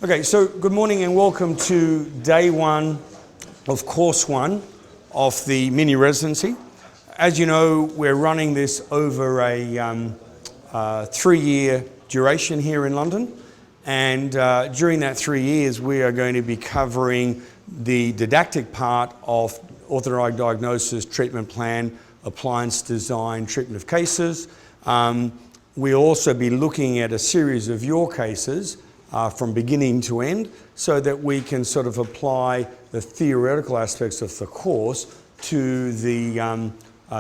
Okay, so good morning and welcome to day one of course one of the mini residency. As you know, we're running this over a 3-year duration here in London, and during that 3 years we are going to be covering the didactic part of orthodontic diagnosis, treatment plan, appliance design, treatment of cases. We'll also be looking at a series of your cases from beginning to end, so that we can sort of apply the theoretical aspects of the course to the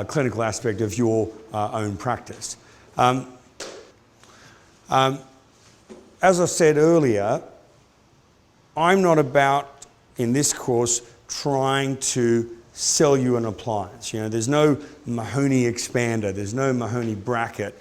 clinical aspect of your own practice. As I said earlier, I'm not about, in this course, trying to sell you an appliance. You know, there's no Mahoney expander, there's no Mahoney bracket,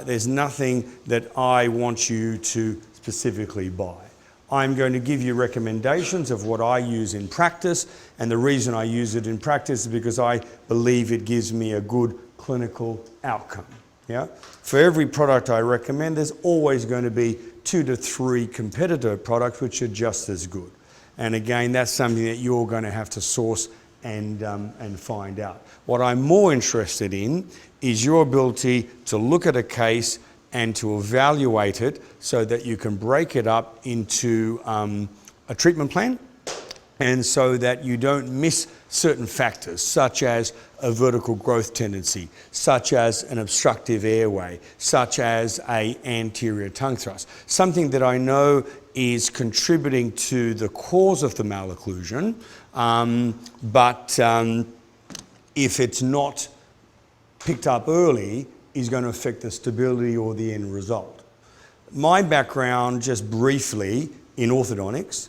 there's nothing that I want you to specifically buy. I'm going to give you recommendations of what I use in practice, and the reason I use it in practice is because I believe it gives me a good clinical outcome. Yeah? For every product I recommend, there's always going to be 2 to 3 competitor products which are just as good. And again, that's something that you're going to have to source and find out. What I'm more interested in is your ability to look at a case and to evaluate it so that you can break it up into a treatment plan, and so that you don't miss certain factors, such as a vertical growth tendency, such as an obstructive airway, such as an anterior tongue thrust. Something that I know is contributing to the cause of the malocclusion, but if it's not picked up early, is going to affect the stability or the end result. My background, just briefly, in orthodontics,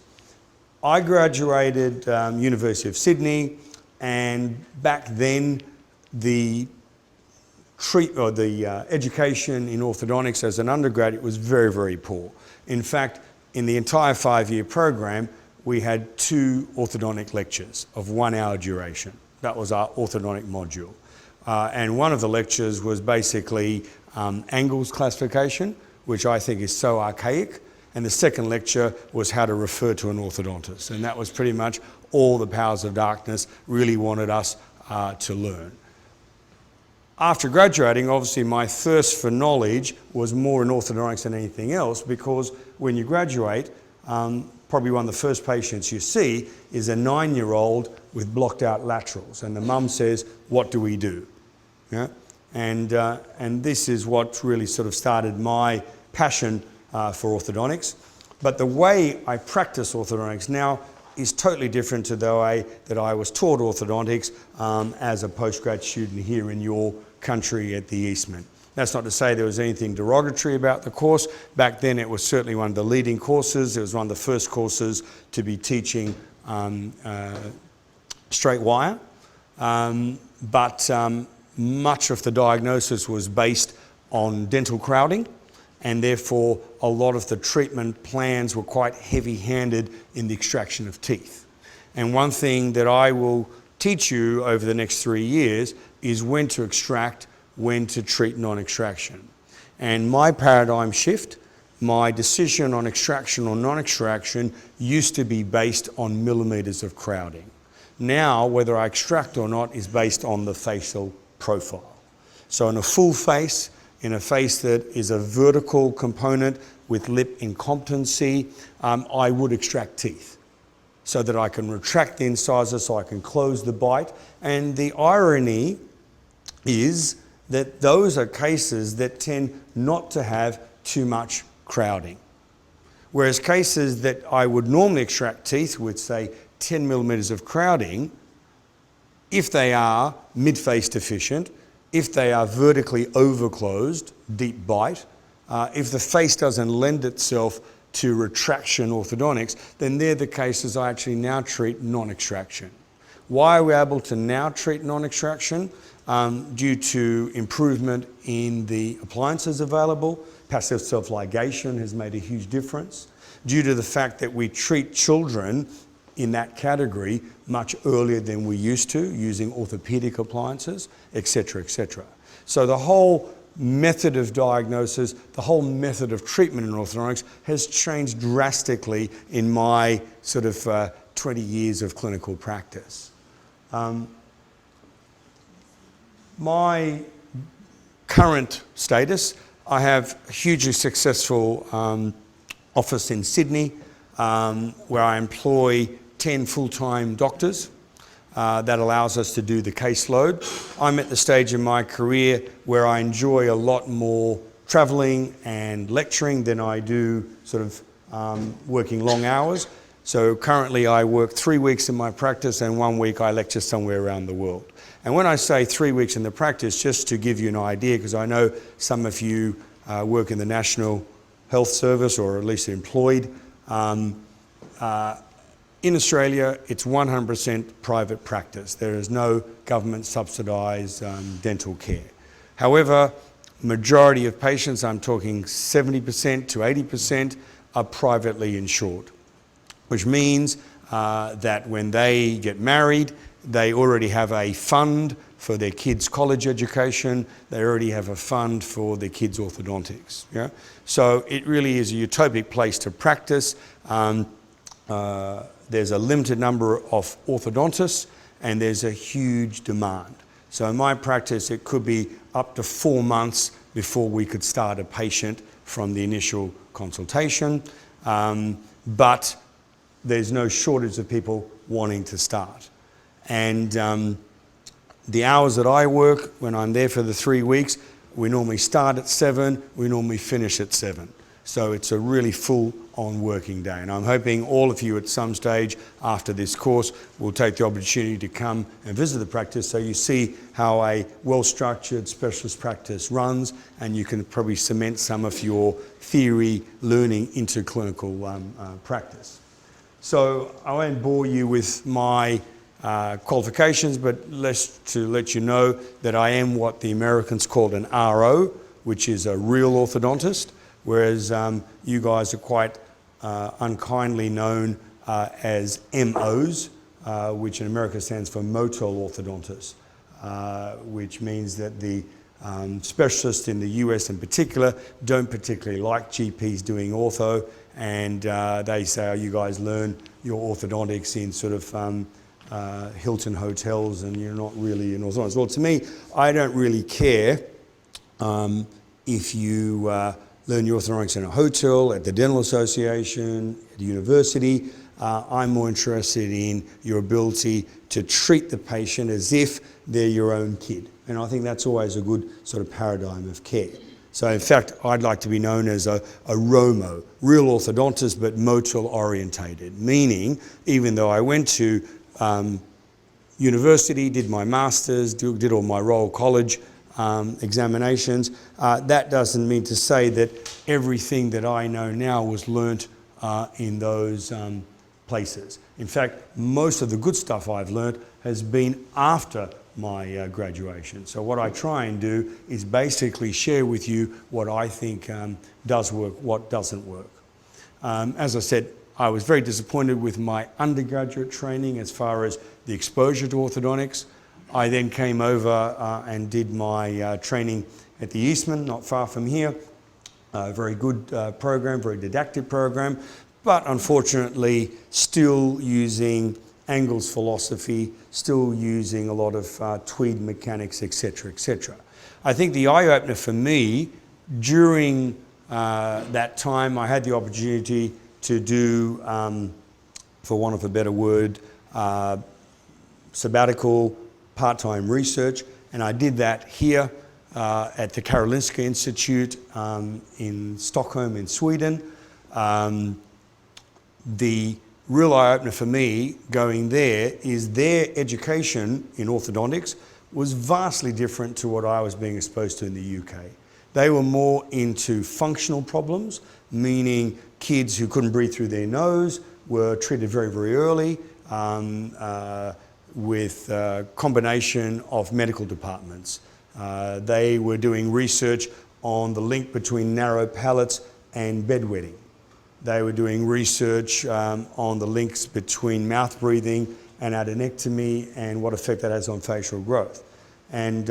I graduated University of Sydney, and back then the education in orthodontics as an undergraduate was very, very poor. In fact, in the entire 5-year program, we had 2 orthodontic lectures of 1 hour duration. That was our orthodontic module. And one of the lectures was basically angles classification, which I think is so archaic. And the second lecture was how to refer to an orthodontist. And that was pretty much all the powers of darkness really wanted us to learn. After graduating, obviously my thirst for knowledge was more in orthodontics than anything else, because when you graduate, probably one of the first patients you see is a 9-year-old with blocked out laterals. And the mum says, "What do we do?" Yeah? And this is what really sort of started my passion for orthodontics. But the way I practice orthodontics now is totally different to the way that I was taught orthodontics as a postgrad student here in your country at the Eastman. That's not to say there was anything derogatory about the course. Back then it was certainly one of the leading courses. It was one of the first courses to be teaching straight wire. But much of the diagnosis was based on dental crowding, and therefore a lot of the treatment plans were quite heavy-handed in the extraction of teeth. And one thing that I will teach you over the next 3 years is when to extract, when to treat non-extraction. And my paradigm shift, my decision on extraction or non-extraction used to be based on millimeters of crowding. Now, whether I extract or not is based on the facial profile. So in a full face, in a face that is a vertical component with lip incompetency, I would extract teeth so that I can retract the incisors, so I can close the bite. And the irony is that those are cases that tend not to have too much crowding. Whereas cases that I would normally extract teeth with, say, 10 millimeters of crowding, if they are mid-face deficient, if they are vertically overclosed, deep bite, if the face doesn't lend itself to retraction orthodontics, then they're the cases I actually now treat non-extraction. Why are we able to now treat non-extraction? Due to improvement in the appliances available. Passive self-ligation has made a huge difference. Due to the fact that we treat children in that category much earlier than we used to, using orthopedic appliances, etc., etc. So the whole method of diagnosis, the whole method of treatment in orthodontics has changed drastically in my sort of 20 years of clinical practice. My current status, I have a hugely successful office in Sydney where I employ 10 full-time doctors. That allows us to do the caseload. I'm at the stage in my career where I enjoy a lot more travelling and lecturing than I do sort of working long hours. So currently I work 3 weeks in my practice and 1 week I lecture somewhere around the world. And when I say 3 weeks in the practice, just to give you an idea, because I know some of you work in the National Health Service or at least employed, in Australia, it's 100% private practice. There is no government subsidised dental care. However, majority of patients, I'm talking 70% to 80%, are privately insured, which means that when they get married, they already have a fund for their kids' college education. They already have a fund for their kids' orthodontics. Yeah? So it really is a utopic place to practice. There's a limited number of orthodontists and there's a huge demand. So in my practice, it could be up to 4 months before we could start a patient from the initial consultation. But there's no shortage of people wanting to start. And the hours that I work, when I'm there for the 3 weeks, we normally start at 7, we normally finish at 7. So it's a really full-on working day. And I'm hoping all of you at some stage after this course will take the opportunity to come and visit the practice so you see how a well-structured specialist practice runs and you can probably cement some of your theory learning into clinical practice. So I won't bore you with my qualifications, but to let you know that I am what the Americans call an RO, which is a real orthodontist, whereas you guys are quite unkindly known as MOs, which in America stands for motor orthodontist, which means that the specialists in the US in particular don't particularly like GPs doing ortho, and they say, oh, you guys learn your orthodontics in sort of Hilton hotels and you're not really an orthodontist. Well, to me, I don't really care if you learn your orthodontics in a hotel, at the Dental Association, at a university. I'm more interested in your ability to treat the patient as if they're your own kid. And I think that's always a good sort of paradigm of care. So in fact, I'd like to be known as a ROMO, real orthodontist, but motor orientated, meaning even though I went to university, did my master's, did all my Royal College examinations, that doesn't mean to say that everything that I know now was learnt in those places. In fact, most of the good stuff I've learnt has been after my graduation. So what I try and do is basically share with you what I think does work, what doesn't work. As I said, I was very disappointed with my undergraduate training as far as the exposure to orthodontics. I then came over and did my training at the Eastman, not far from here. A very good program, very didactic program, but unfortunately still using Angle's philosophy, still using a lot of Tweed mechanics, etc., etc. I think the eye-opener for me, during that time, I had the opportunity to do, for want of a better word, sabbatical, part-time research, and I did that here at the Karolinska Institute in Stockholm in Sweden. The real eye-opener for me going there is their education in orthodontics was vastly different to what I was being exposed to in the UK. They were more into functional problems, meaning kids who couldn't breathe through their nose were treated very, very early with a combination of medical departments. They were doing research on the link between narrow palates and bedwetting. They were doing research on the links between mouth breathing and adenectomy and what effect that has on facial growth. And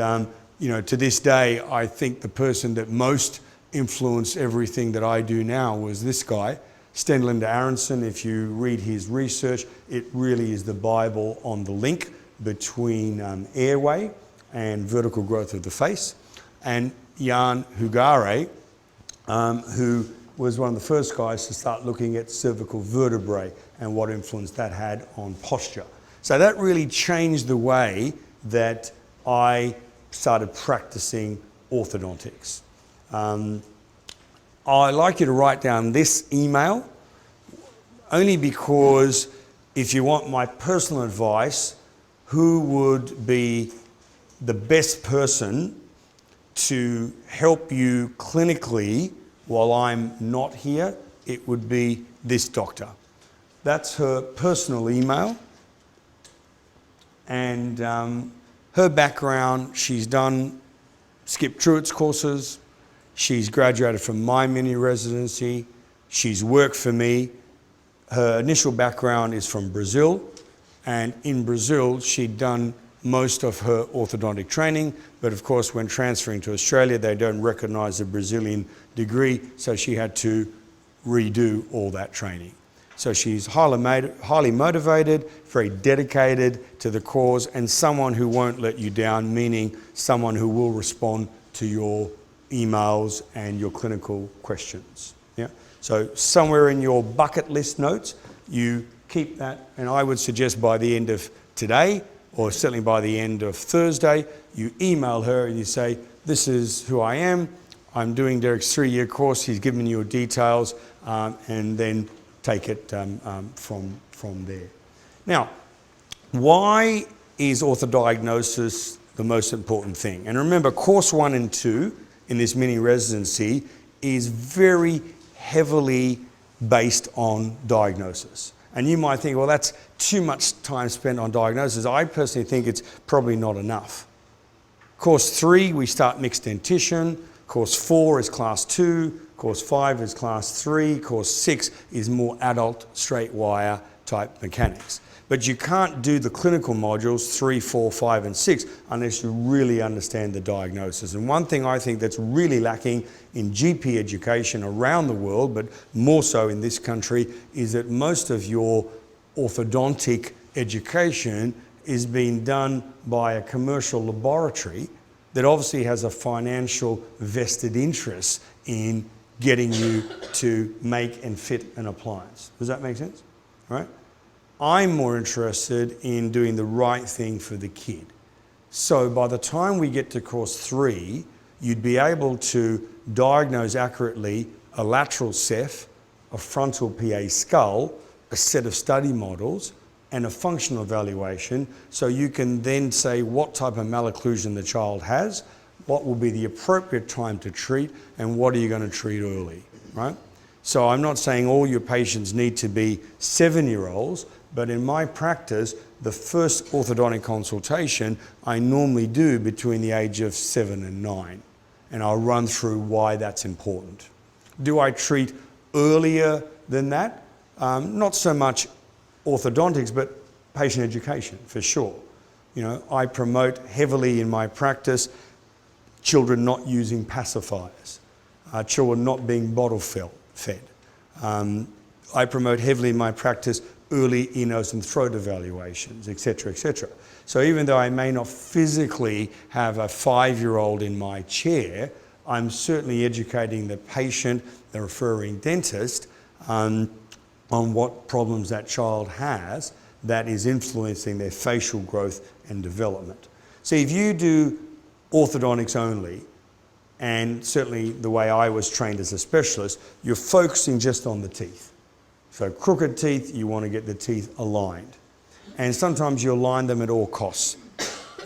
to this day, I think the person that most influenced everything that I do now was this guy, Stenlinder Aronson. If you read his research, it really is the Bible on the link between airway and vertical growth of the face. And Jan Hugare, who was one of the first guys to start looking at cervical vertebrae and what influence that had on posture. So that really changed the way that I started practicing orthodontics. I'd like you to write down this email, only because if you want my personal advice, who would be the best person to help you clinically while I'm not here, it would be this doctor. That's her personal email. And her background, she's done Skip Truitt's courses, she's graduated from my mini residency, she's worked for me. Her initial background is from Brazil, and in Brazil she'd done most of her orthodontic training, but of course when transferring to Australia they don't recognise the Brazilian degree, so she had to redo all that training. So she's highly motivated, very dedicated to the cause, and someone who won't let you down, meaning someone who will respond to your emails and your clinical questions. Yeah? So somewhere in your bucket list notes, you keep that, and I would suggest by the end of today, or certainly by the end of Thursday, you email her and you say, this is who I am, I'm doing Derek's 3-year course, he's given you your details, and then take it from there. Now, why is orthodontics the most important thing? And remember, course 1 and 2 in this mini residency is very heavily based on diagnosis. And you might think, well, that's too much time spent on diagnosis. I personally think it's probably not enough. Course 3, we start mixed dentition. Course 4 is class 2. Course 5 is class 3. Course 6 is more adult straight wire type mechanics. But you can't do the clinical modules 3, 4, 5, and 6 unless you really understand the diagnosis. And one thing I think that's really lacking in GP education around the world, but more so in this country, is that most of your orthodontic education is being done by a commercial laboratory that obviously has a financial vested interest in getting you to make and fit an appliance. Does that make sense? All right? I'm more interested in doing the right thing for the kid. So by the time we get to course 3, you'd be able to diagnose accurately a lateral ceph, a frontal PA skull, a set of study models, and a functional evaluation, so you can then say what type of malocclusion the child has, what will be the appropriate time to treat, and what are you going to treat early, right? So I'm not saying all your patients need to be 7-year-olds, but in my practice, the first orthodontic consultation I normally do between the age of 7 and 9, and I'll run through why that's important. Do I treat earlier than that? Not so much orthodontics, but patient education, for sure. I promote heavily in my practice children not using pacifiers, children not being bottle fed. I promote heavily in my practice early ear, nose and throat evaluations, etc., etc. So even though I may not physically have a 5-year-old in my chair, I'm certainly educating the patient, the referring dentist, on what problems that child has that is influencing their facial growth and development. See, if you do orthodontics only, and certainly the way I was trained as a specialist, you're focusing just on the teeth. So crooked teeth, you want to get the teeth aligned. And sometimes you align them at all costs,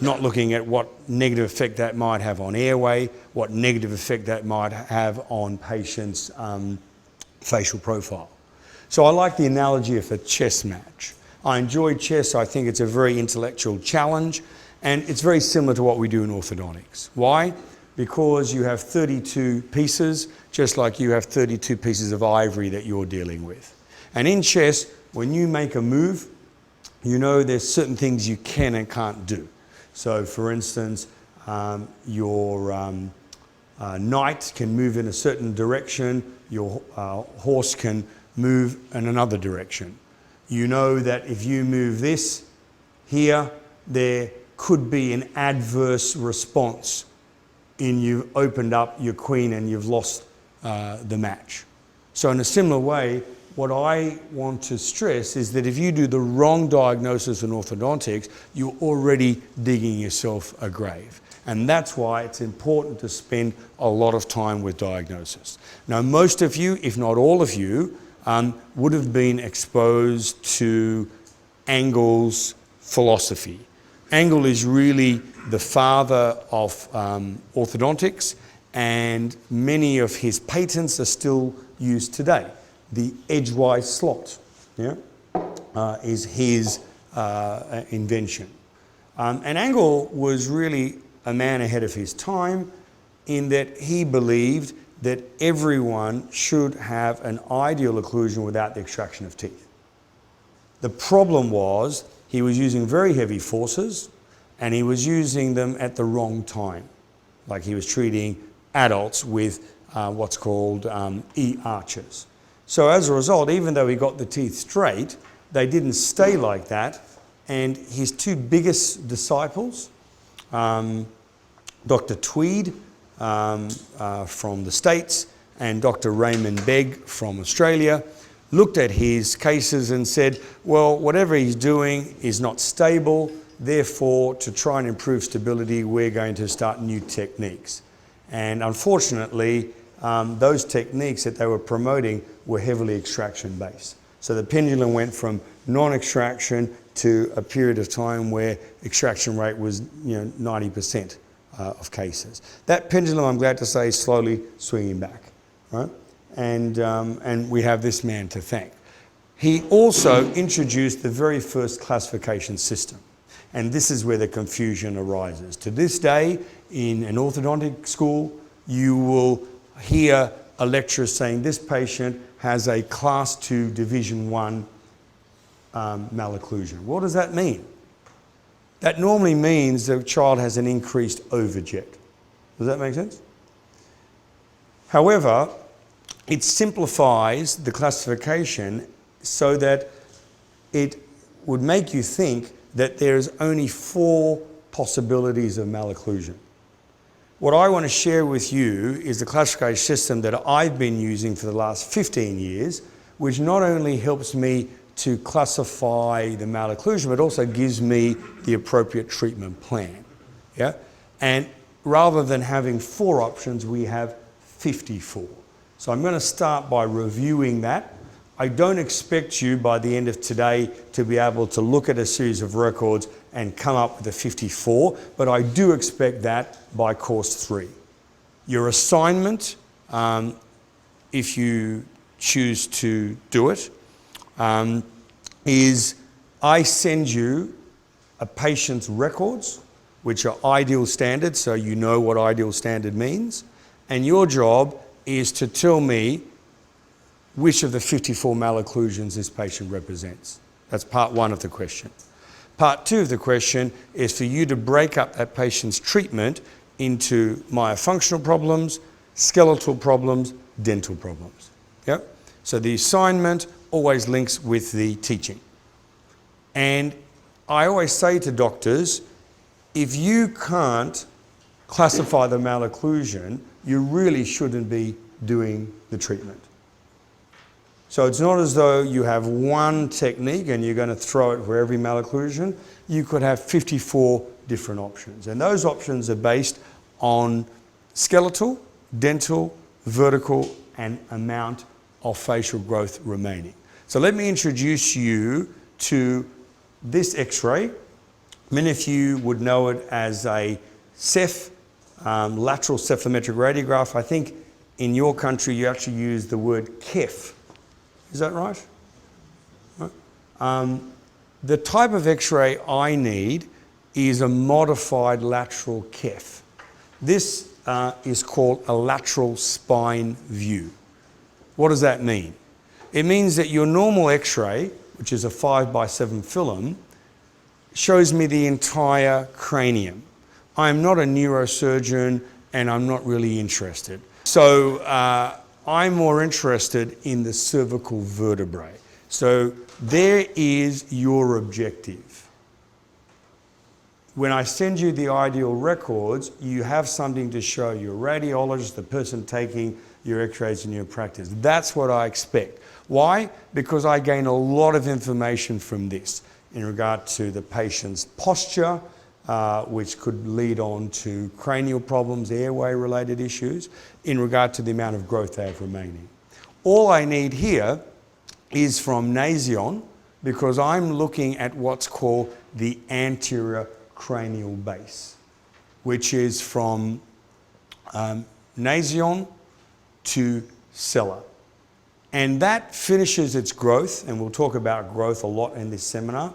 not looking at what negative effect that might have on airway, what negative effect that might have on patients' facial profile. So I like the analogy of a chess match. I enjoy chess. I think it's a very intellectual challenge, and it's very similar to what we do in orthodontics. Why? Because you have 32 pieces, just like you have 32 pieces of ivory that you're dealing with. And in chess, when you make a move, you know there's certain things you can and can't do. So for instance, your knight can move in a certain direction, your horse can move in another direction. You know that if you move this here, there could be an adverse response in you've opened up your queen and you've lost the match. So in a similar way, what I want to stress is that if you do the wrong diagnosis in orthodontics, you're already digging yourself a grave. And that's why it's important to spend a lot of time with diagnosis. Now, most of you, if not all of you, would have been exposed to Engel's philosophy. Engel is really the father of orthodontics, and many of his patents are still used today. The edgewise slot is his invention. And Engel was really a man ahead of his time in that he believed that everyone should have an ideal occlusion without the extraction of teeth. The problem was he was using very heavy forces and he was using them at the wrong time. Like he was treating adults with what's called E-arches. So as a result, even though he got the teeth straight, they didn't stay like that. And his two biggest disciples, Dr. Tweed from the States and Dr. Raymond Begg from Australia, looked at his cases and said, well, whatever he's doing is not stable, therefore, to try and improve stability, we're going to start new techniques. And unfortunately, those techniques that they were promoting were heavily extraction-based. So the pendulum went from non-extraction to a period of time where extraction rate was 90% of cases. That pendulum, I'm glad to say, is slowly swinging back, right? And we have this man to thank. He also introduced the very first classification system. And this is where the confusion arises. To this day, in an orthodontic school, you will hear a lecturer saying this patient has a Class 2 Division 1 malocclusion. What does that mean? That normally means the child has an increased overjet. Does that make sense? However, it simplifies the classification so that it would make you think that there's only 4 possibilities of malocclusion. What I want to share with you is the classification system that I've been using for the last 15 years, which not only helps me to classify the malocclusion, but also gives me the appropriate treatment plan. Yeah? And rather than having 4 options, we have 54. So I'm going to start by reviewing that. I don't expect you by the end of today to be able to look at a series of records and come up with a 54, but I do expect that by course 3. Your assignment, if you choose to do it, is I send you a patient's records, which are ideal standard, so you know what ideal standard means, and your job is to tell me which of the 54 malocclusions this patient represents. That's part 1 of the question. Part 2 of the question is for you to break up that patient's treatment into myofunctional problems, skeletal problems, dental problems. Yep? So the assignment always links with the teaching. And I always say to doctors, if you can't classify the malocclusion, you really shouldn't be doing the treatment. So it's not as though you have one technique and you're going to throw it for every malocclusion. You could have 54 different options. And those options are based on skeletal, dental, vertical, and amount of facial growth remaining. So let me introduce you to this X-ray. Many of you would know it as a CEPH, lateral cephalometric radiograph. I think in your country you actually use the word KEF. Is that right? The type of X-ray I need is a modified lateral KEF. This is called a lateral spine view. What does that mean? It means that your normal X-ray, which is a 5x7 film, shows me the entire cranium. I'm not a neurosurgeon and I'm not really interested. So I'm more interested in the cervical vertebrae. So there is your objective. When I send you the ideal records, you have something to show your radiologist, the person taking your x-rays in your practice. That's what I expect. Why? Because I gain a lot of information from this in regard to the patient's posture, which could lead on to cranial problems, airway-related issues, in regard to the amount of growth they have remaining. All I need here is from nasion, because I'm looking at what's called the anterior cranial base, which is from nasion to sella. And that finishes its growth, and we'll talk about growth a lot in this seminar,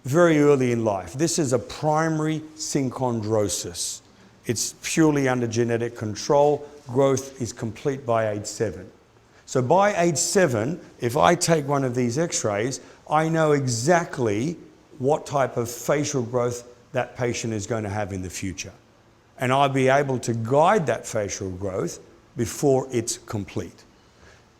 very early in life. This is a primary synchondrosis. It's purely under genetic control. Growth is complete by age 7. So by age 7, if I take one of these x-rays, I know exactly what type of facial growth that patient is going to have in the future. And I'll be able to guide that facial growth before it's complete.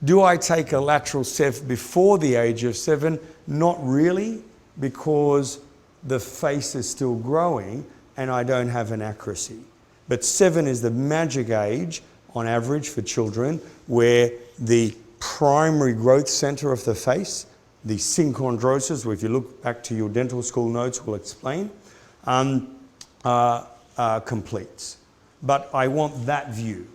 Do I take a lateral ceph before the age of 7? Not really, because the face is still growing and I don't have an accuracy. But 7 is the magic age on average for children where the primary growth center of the face, the synchondrosis, which if you look back to your dental school notes will explain, completes. But I want that view.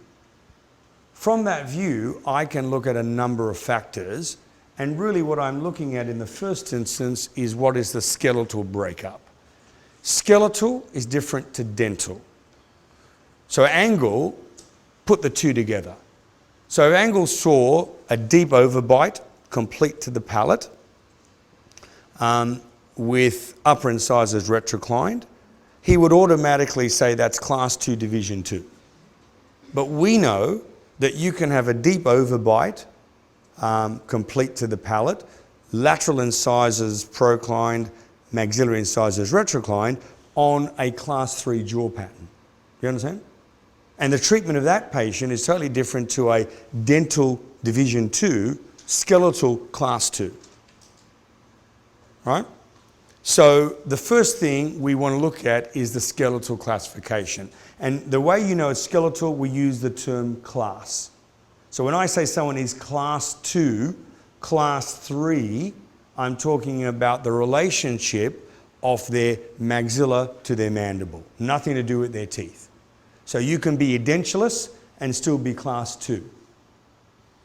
From that view, I can look at a number of factors, and really what I'm looking at in the first instance is what is the skeletal breakup. Skeletal is different to dental. So Angle put the two together. So Angle saw a deep overbite complete to the palate with upper incisors retroclined. He would automatically say that's class 2 division 2. But we know that you can have a deep overbite complete to the palate, lateral incisors proclined, maxillary incisors retroclined on a class 3 jaw pattern. You understand? And the treatment of that patient is totally different to a dental division 2, skeletal class 2. Right? So the first thing we want to look at is the skeletal classification. And the way you know it's skeletal, we use the term class. So when I say someone is class 2, class 3, I'm talking about the relationship of their maxilla to their mandible. Nothing to do with their teeth. So you can be edentulous and still be class 2.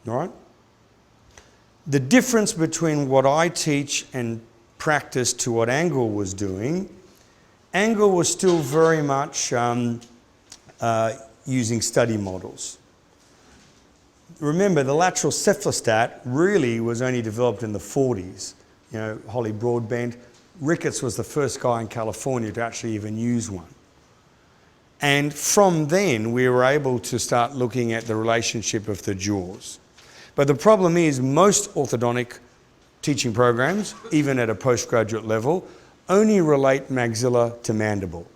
All right? The difference between what I teach and practice to what Angle was doing, Angle was still very much using study models. Remember, the lateral cephalostat really was only developed in the 40s. You know, Holly Broadbent. Ricketts was the first guy in California to actually even use one. And from then, we were able to start looking at the relationship of the jaws. But the problem is most orthodontic teaching programs, even at a postgraduate level, only relate maxilla to mandible.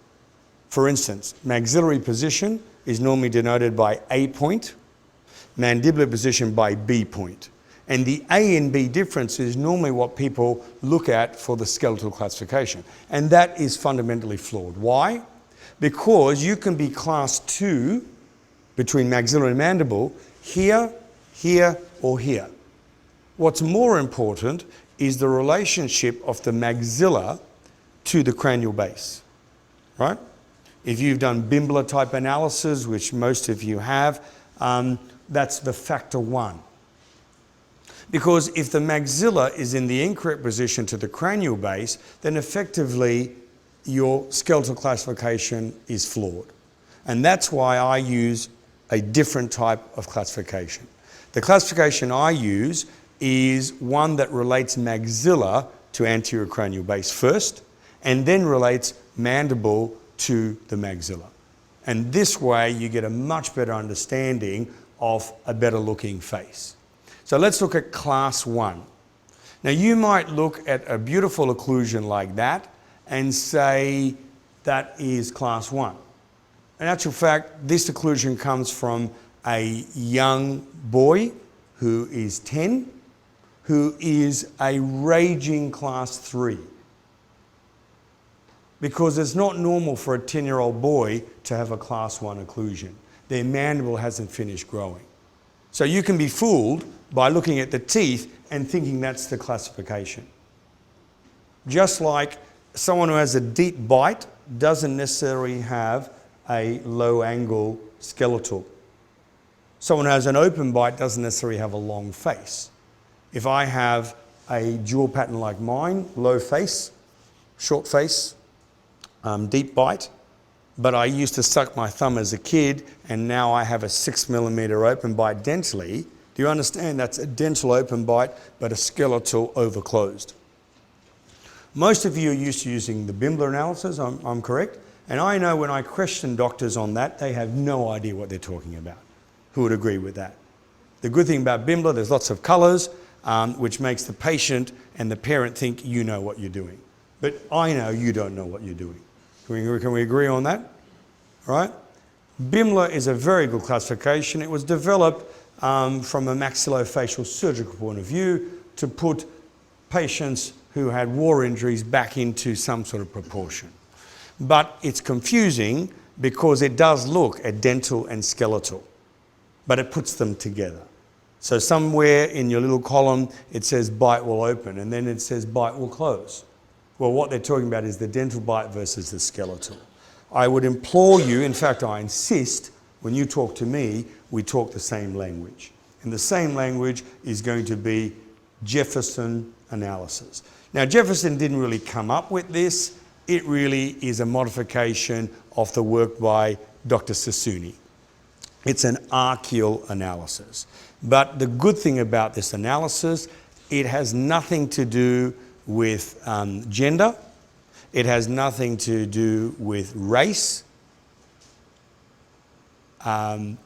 For instance, maxillary position is normally denoted by A point, mandibular position by B point. And the A and B difference is normally what people look at for the skeletal classification. And that is fundamentally flawed. Why? Because you can be class 2 between maxilla and mandible here, here, or here. What's more important is the relationship of the maxilla to the cranial base, right? If you've done Bimbler type analysis, which most of you have, that's the factor 1. Because if the maxilla is in the incorrect position to the cranial base, then effectively your skeletal classification is flawed. And that's why I use a different type of classification. The classification I use is one that relates maxilla to anterior cranial base first, and then relates mandible to the maxilla. And this way you get a much better understanding of a better looking face. So let's look at class 1. Now you might look at a beautiful occlusion like that and say, that is class 1. In actual fact, this occlusion comes from a young boy who is 10, who is a raging class 3. Because it's not normal for a 10-year-old boy to have a class 1 occlusion. Their mandible hasn't finished growing. So you can be fooled by looking at the teeth and thinking that's the classification. Just like someone who has a deep bite doesn't necessarily have a low angle skeletal. Someone who has an open bite doesn't necessarily have a long face. If I have a jaw pattern like mine, low face, short face, deep bite, but I used to suck my thumb as a kid and now I have a 6mm open bite dentally, do you understand that's a dental open bite but a skeletal overclosed? Most of you are used to using the Bimbler analysis, I'm correct? And I know when I question doctors on that, they have no idea what they're talking about. Who would agree with that? The good thing about Bimbler, there's lots of colours, which makes the patient and the parent think you know what you're doing. But I know you don't know what you're doing. Can we agree on that? Right? Bimbler is a very good classification. It was developed from a maxillofacial surgical point of view to put patients who had war injuries back into some sort of proportion. But it's confusing because it does look at dental and skeletal, but it puts them together. So somewhere in your little column it says bite will open and then it says bite will close. Well, what they're talking about is the dental bite versus the skeletal. I would implore you, in fact I insist, when you talk to me, we talk the same language. And the same language is going to be Jefferson analysis. Now Jefferson didn't really come up with this. It really is a modification of the work by Dr. Sassoon. It's an archeal analysis. But the good thing about this analysis, it has nothing to do with gender. It has nothing to do with race. When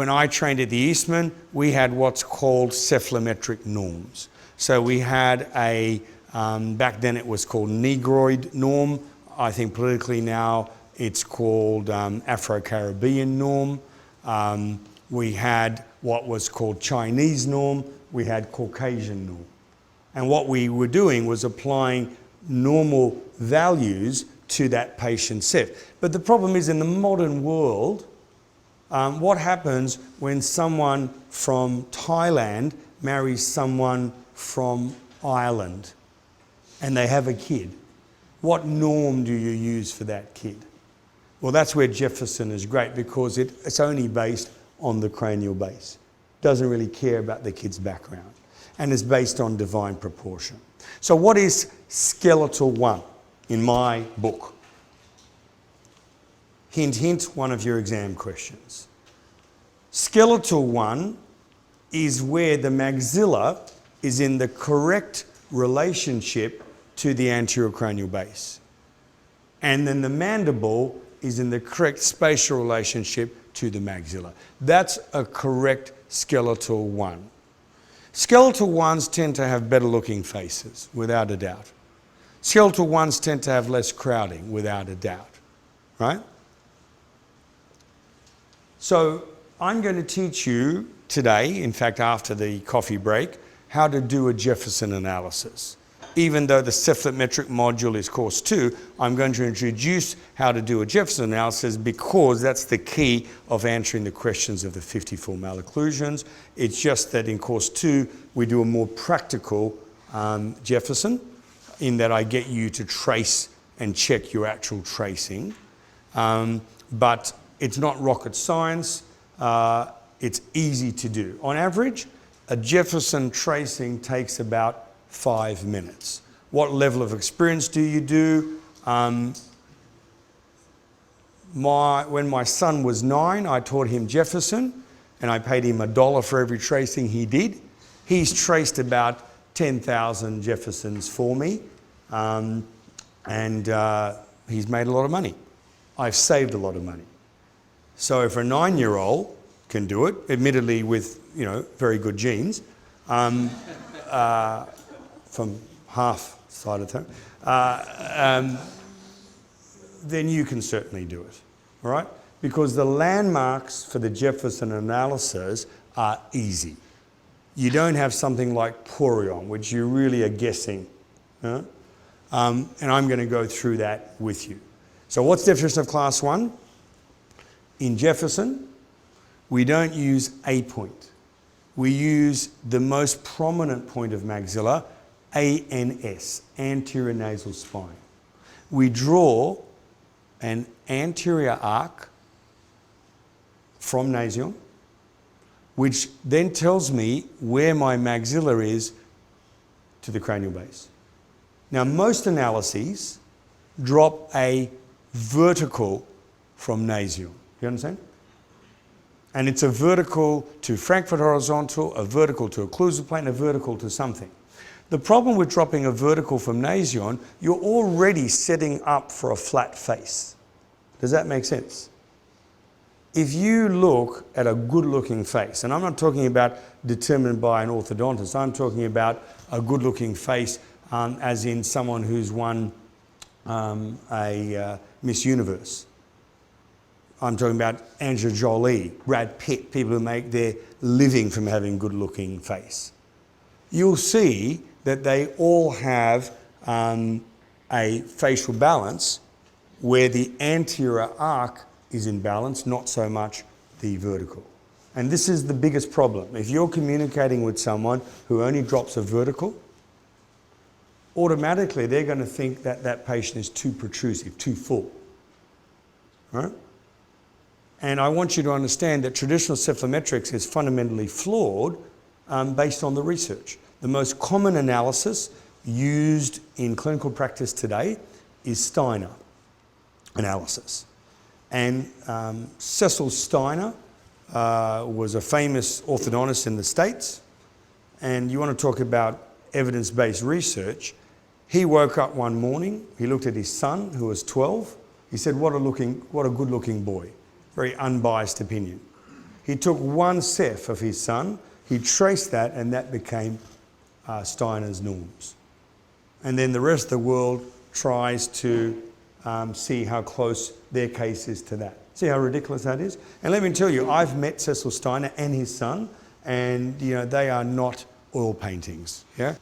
I trained at the Eastman, we had what's called cephalometric norms. So we had a, back then it was called Negroid norm. I think politically now it's called Afro-Caribbean norm. We had what was called Chinese norm. We had Caucasian norm. And what we were doing was applying normal values to that patient set. But the problem is in the modern world, what happens when someone from Thailand marries someone from Ireland and they have a kid? What norm do you use for that kid? Well, that's where Jefferson is great because it's only based on the cranial base. Doesn't really care about the kid's background and is based on divine proportion. So what is skeletal 1 in my book? Hint, hint, one of your exam questions. Skeletal 1 is where the maxilla is in the correct relationship to the anterior cranial base. And then the mandible is in the correct spatial relationship to the maxilla. That's a correct skeletal 1. Skeletal 1s tend to have better looking faces, without a doubt. Skeletal 1s tend to have less crowding, without a doubt, right? So I'm going to teach you today, in fact after the coffee break, how to do a Jefferson analysis. Even though the cephalometric module is course 2, I'm going to introduce how to do a Jefferson analysis because that's the key of answering the questions of the 54 malocclusions. It's just that in course 2, we do a more practical Jefferson in that I get you to trace and check your actual tracing. But it's not rocket science. It's easy to do. On average, a Jefferson tracing takes about 5 minutes. What level of experience do you do? When my son was 9, I taught him Jefferson and I paid him $1 for every tracing he did. He's traced about 10,000 Jeffersons for me and he's made a lot of money. I've saved a lot of money. So if a 9-year-old can do it, admittedly with very good genes, from half side of town. then you can certainly do it, all right? Because the landmarks for the Jefferson analysis are easy. You don't have something like Porion, which you really are guessing. And I'm going to go through that with you. So what's the definition of class 1? In Jefferson, we don't use a point. We use the most prominent point of maxilla, ANS, anterior nasal spine. We draw an anterior arc from nasion, which then tells me where my maxilla is to the cranial base. Now, most analyses drop a vertical from nasion. You understand? And it's a vertical to Frankfurt horizontal, a vertical to occlusal plane, a vertical to something. The problem with dropping a vertical from nasion, you're already setting up for a flat face. Does that make sense? If you look at a good-looking face, and I'm not talking about determined by an orthodontist, I'm talking about a good-looking face as in someone who's won a Miss Universe. I'm talking about Angelina Jolie, Brad Pitt, people who make their living from having good-looking face. You'll see that they all have a facial balance where the anterior arc is in balance, not so much the vertical. And this is the biggest problem. If you're communicating with someone who only drops a vertical, automatically they're going to think that that patient is too protrusive, too full. Right? And I want you to understand that traditional cephalometrics is fundamentally flawed based on the research. The most common analysis used in clinical practice today is Steiner analysis. And Cecil Steiner was a famous orthodontist in the States. And you want to talk about evidence-based research. He woke up one morning, he looked at his son, who was 12. He said, what a good-looking boy. Very unbiased opinion. He took one ceph of his son, he traced that, and that became Steiner's norms. And then the rest of the world tries to see how close their case is to that. See how ridiculous that is? And let me tell you, I've met Cecil Steiner and his son, and they are not oil paintings. Yeah.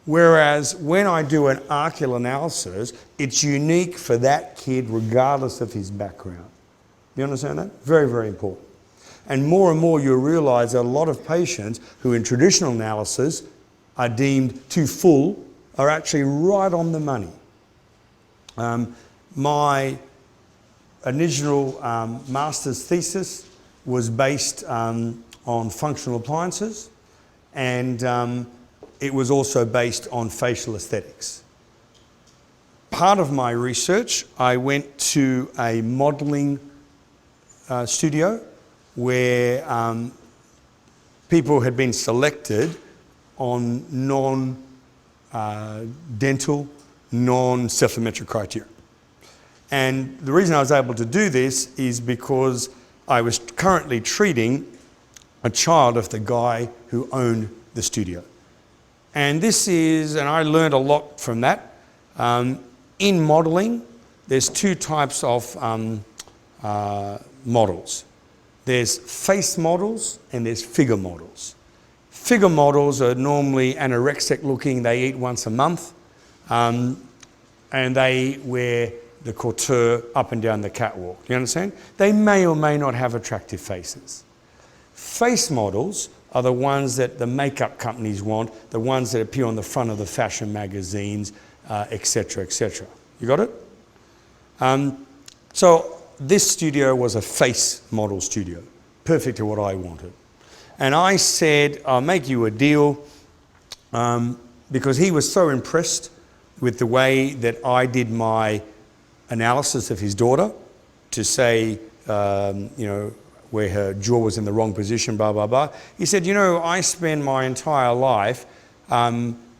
Whereas when I do an arcular analysis, it's unique for that kid regardless of his background. You understand that? Very, very important. And more you'll realise that a lot of patients who in traditional analysis are deemed too full are actually right on the money. My original master's thesis was based on functional appliances, and it was also based on facial aesthetics. Part of my research, I went to a modelling studio where people had been selected on non-dental, non-cephalometric criteria. And the reason I was able to do this is because I was currently treating a child of the guy who owned the studio. And I learned a lot from that. In modelling, there's two types of models. There's face models and there's figure models. Figure models are normally anorexic looking, they eat once a month, and they wear the couture up and down the catwalk. You understand? They may or may not have attractive faces. Face models are the ones that the makeup companies want, the ones that appear on the front of the fashion magazines, etc., etc. You got it? So this studio was a face model studio, perfect to what I wanted. And I said, I'll make you a deal, because he was so impressed with the way that I did my analysis of his daughter to say, where her jaw was in the wrong position, blah, blah, blah. He said, I spend my entire life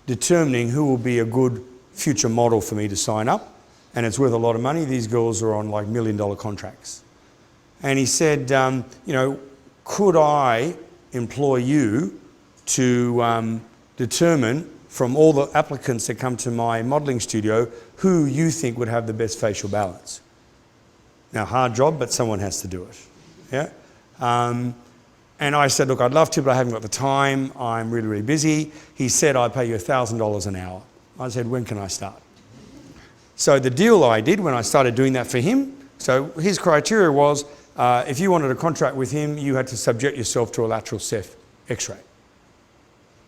determining who will be a good future model for me to sign up, and it's worth a lot of money. These girls are on like $1 million contracts. And he said, could I employ you to determine from all the applicants that come to my modelling studio who you think would have the best facial balance. Now, hard job, but someone has to do it. Yeah. And I said, look, I'd love to, but I haven't got the time. I'm really, really busy. He said, I'll pay you $1,000 an hour. I said, when can I start? So the deal I did when I started doing that for him, so his criteria was, if you wanted a contract with him, you had to subject yourself to a lateral ceph x-ray.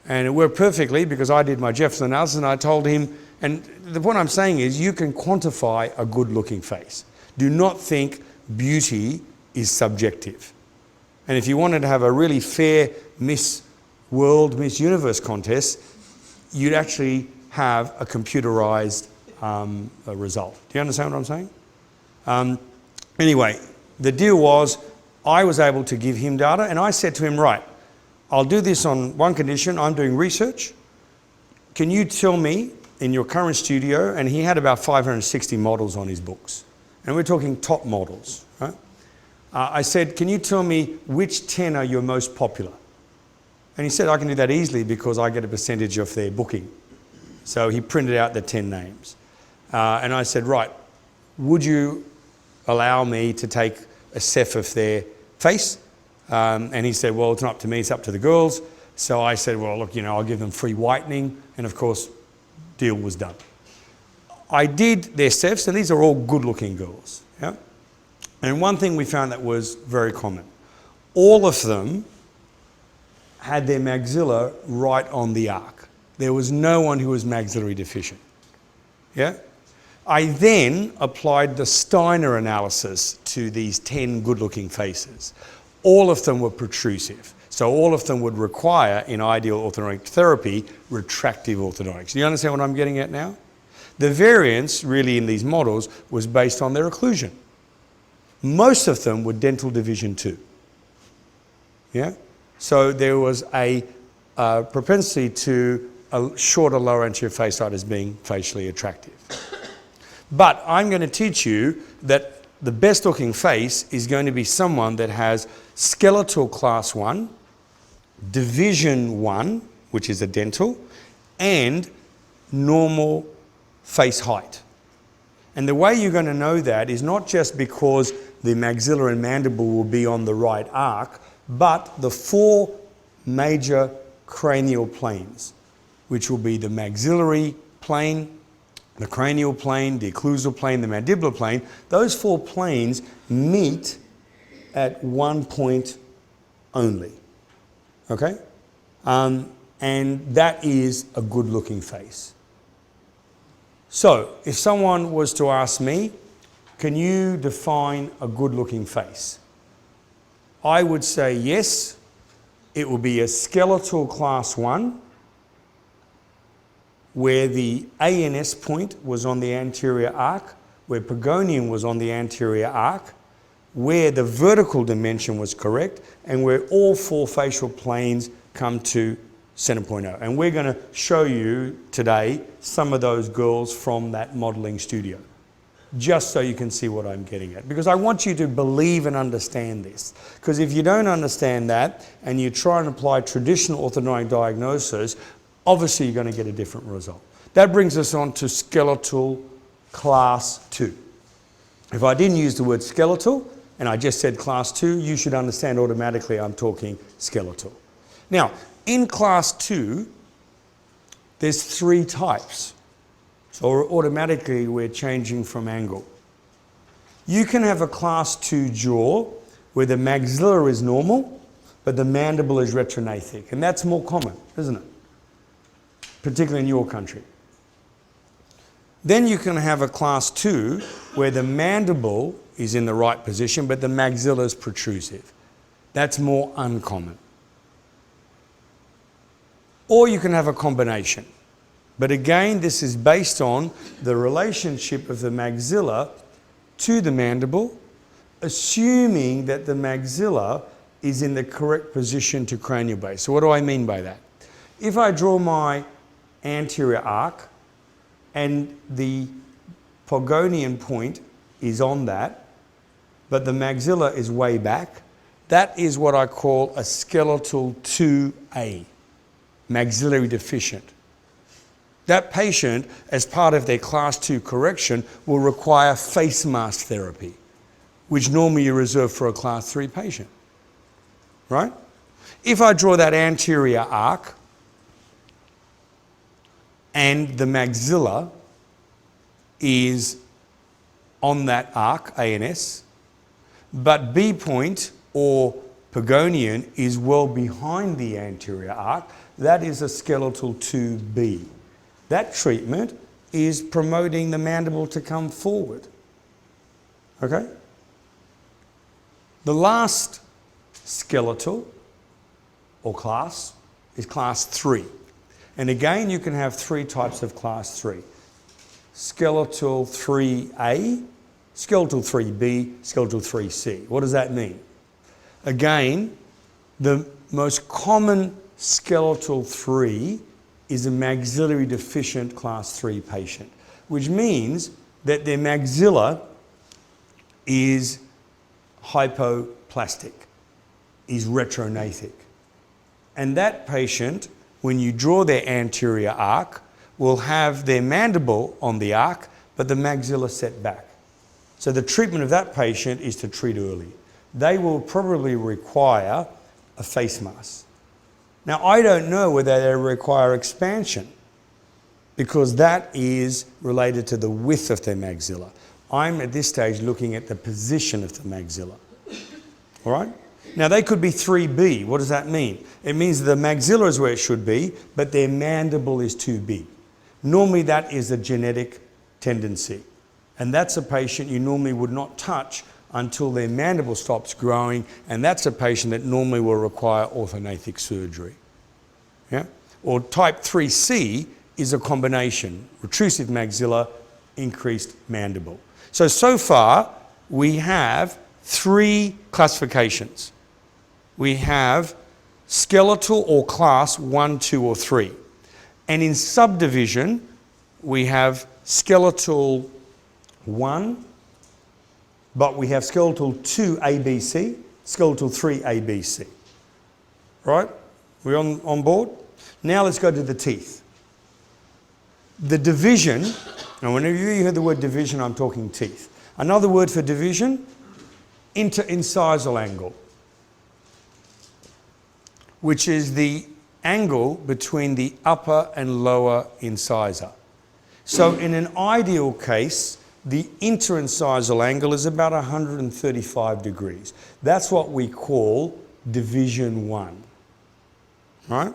And it worked perfectly because I did my Jefferson analysis and I told him, and the point I'm saying is you can quantify a good looking face. Do not think beauty is subjective. And if you wanted to have a really fair Miss World, Miss Universe contest, you'd actually have a computerized result. Do you understand what I'm saying? Anyway, the deal was I was able to give him data and I said to him, right, I'll do this on one condition. I'm doing research. Can you tell me in your current studio, and he had about 560 models on his books, and we're talking top models, right? I said, can you tell me which 10 are your most popular? And he said, I can do that easily because I get a percentage of their booking. So he printed out the 10 names. And I said, right, would you allow me to take a ceph of their face? And he said, well, it's not up to me, it's up to the girls. So I said, well, look, I'll give them free whitening. And of course, deal was done. I did their cephs, and these are all good-looking girls. Yeah? And one thing we found that was very common. All of them had their maxilla right on the arc. There was no one who was maxillary deficient. Yeah? I then applied the Steiner analysis to these 10 good-looking faces. All of them were protrusive. So all of them would require, in ideal orthodontic therapy, retractive orthodontics. Do you understand what I'm getting at now? The variance really in these models was based on their occlusion. Most of them were dental division 2. Yeah? So there was a propensity to a shorter lower anterior face side as being facially attractive. But I'm going to teach you that the best looking face is going to be someone that has skeletal class 1, division 1, which is a dental, and normal face height. And the way you're going to know that is not just because the maxilla and mandible will be on the right arc, but the 4 major cranial planes, which will be the maxillary plane, the cranial plane, the occlusal plane, the mandibular plane. Those 4 planes meet at one point only. Okay? And that is a good looking face. So, if someone was to ask me, can you define a good looking face? I would say yes. It will be a skeletal class 1, where the ANS point was on the anterior arc, where Pagonian was on the anterior arc, where the vertical dimension was correct, and where all 4 facial planes come to center point O. And we're going to show you today some of those girls from that modelling studio, just so you can see what I'm getting at. Because I want you to believe and understand this. Because if you don't understand that, and you try and apply traditional orthodontic diagnosis, obviously you're going to get a different result. That brings us on to skeletal class 2. If I didn't use the word skeletal, and I just said class 2, you should understand automatically I'm talking skeletal. Now, in class 2, there's 3 types. So automatically we're changing from angle. You can have a class 2 jaw where the maxilla is normal, but the mandible is retrognathic. And that's more common, isn't it? Particularly in your country. Then you can have a class 2 where the mandible is in the right position, but the maxilla is protrusive. That's more uncommon. Or you can have a combination. But again, this is based on the relationship of the maxilla to the mandible, assuming that the maxilla is in the correct position to cranial base. So what do I mean by that? If I draw my anterior arc and the Pagonian point is on that, but the maxilla is way back, that is what I call a skeletal 2A, maxillary deficient. that patient, as part of their class 2 correction, will require face mask therapy, which normally you reserve for a class 3 patient, right? If I draw that anterior arc and the maxilla is on that arc, ANS, but B point or Pagonian is well behind the anterior arc, that is a skeletal 2B. That treatment is promoting the mandible to come forward. Okay? The last skeletal or class is class 3. And again, you can have 3 types of class 3. Skeletal 3A, skeletal 3B, skeletal 3C. What does that mean? Again, the most common skeletal 3 is a maxillary deficient class 3 patient, which means that their maxilla is hypoplastic, is retrognathic. And that patient, when you draw their anterior arc, will have their mandible on the arc, but the maxilla set back. So the treatment of that patient is to treat early. They will probably require a face mask. Now, I don't know whether they require expansion because that is related to the width of their maxilla. I'm at this stage looking at the position of the maxilla. All right? Now, they could be 3B. What does that mean? It means the maxilla is where it should be, but their mandible is too big. Normally, that is a genetic tendency. And that's a patient you normally would not touch until their mandible stops growing, and that's a patient that normally will require orthognathic surgery. Yeah? Or type 3C is a combination, retrusive maxilla, increased mandible. So far, we have 3 classifications. We have skeletal or class 1, 2, or 3. And in subdivision, we have skeletal 1, but we have skeletal 2 ABC, skeletal 3 ABC. Right? We on board? Now let's go to the teeth. The division, and whenever you hear the word division, I'm talking teeth. Another word for division, interincisal angle, which is the angle between the upper and lower incisor. So in an ideal case, the interincisal angle is about 135 degrees. That's what we call division 1. Right?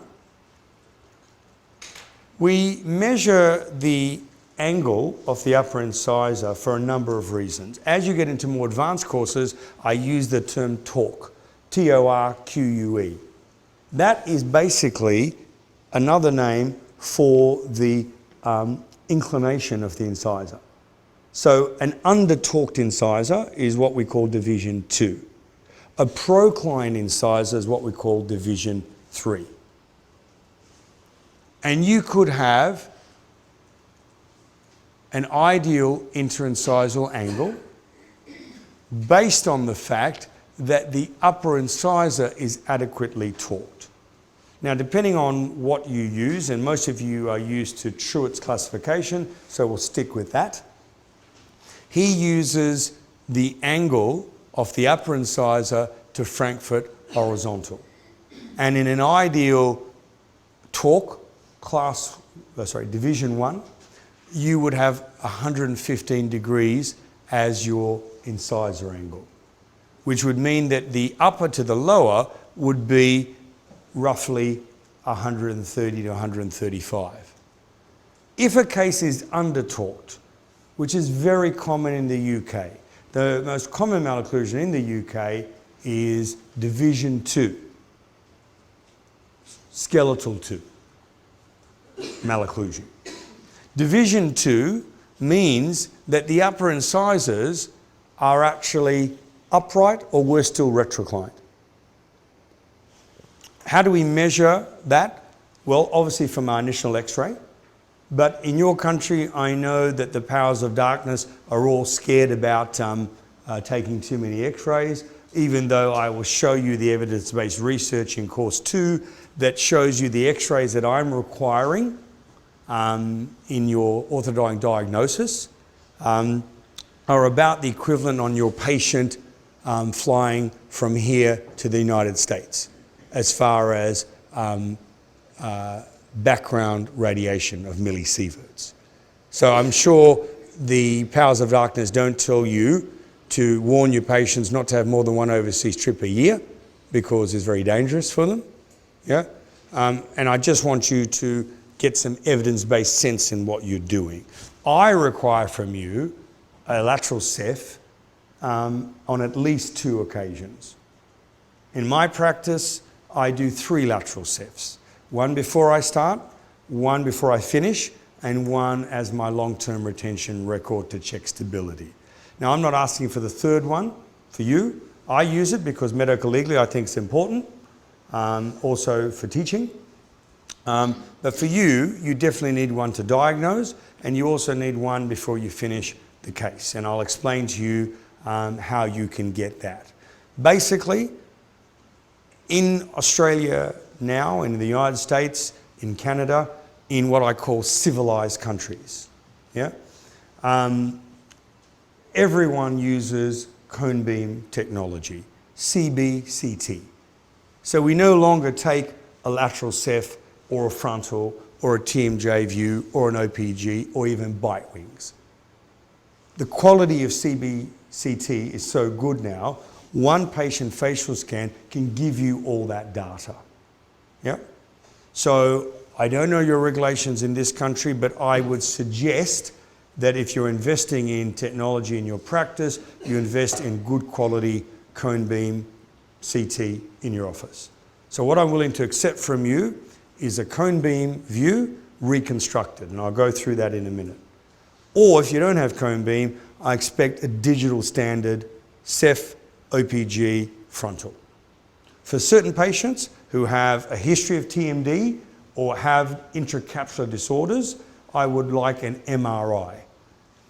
We measure the angle of the upper incisor for a number of reasons. As you get into more advanced courses, I use the term torque, T-O-R-Q-U-E. That is basically another name for the inclination of the incisor. So an under-torqued incisor is what we call division 2. A procline incisor is what we call division 3. And you could have an ideal interincisal angle based on the fact that the upper incisor is adequately torqued. Now, depending on what you use, and most of you are used to Truett's classification, so we'll stick with that. He uses the angle of the upper incisor to Frankfurt horizontal. And in an ideal torque, division 1, you would have 115 degrees as your incisor angle, which would mean that the upper to the lower would be roughly 130 to 135. If a case is under-torqued, which is very common in the UK, the most common malocclusion in the UK is division 2, skeletal 2 malocclusion. Division 2 means that the upper incisors are actually upright or worse still retroclined. How do we measure that? Well, obviously from our initial x-ray, but in your country I know that the powers of darkness are all scared about taking too many x-rays, even though I will show you the evidence-based research in course 2 that shows you the x-rays that I'm requiring in your orthodontic diagnosis are about the equivalent on your patient flying from here to the United States as far as background radiation of millisieverts. So I'm sure the powers of darkness don't tell you to warn your patients not to have more than one overseas trip a year because it's very dangerous for them. Yeah? And I just want you to get some evidence-based sense in what you're doing. I require from you a lateral ceph on at least 2 occasions. In my practice, I do 3 lateral cephs. 1 before I start, 1 before I finish, and 1 as my long-term retention record to check stability. Now, I'm not asking for the 3rd one for you. I use it because medical legally I think it's important, also for teaching. But for you, you definitely need 1 to diagnose, and you also need 1 before you finish the case. And I'll explain to you how you can get that. Basically, in Australia now, in the United States, in Canada, in what I call civilized countries, yeah, everyone uses cone beam technology, CBCT. So we no longer take a lateral ceph or a frontal or a TMJ view or an OPG or even bite wings. The quality of CBCT is so good now, 1 patient facial scan can give you all that data. Yeah? So I don't know your regulations in this country, but I would suggest that if you're investing in technology in your practice, you invest in good quality cone beam CT in your office. So what I'm willing to accept from you is a cone beam view reconstructed, and I'll go through that in a minute. Or if you don't have cone beam, I expect a digital standard ceph OPG frontal. For certain patients who have a history of TMD or have intracapsular disorders, I would like an MRI.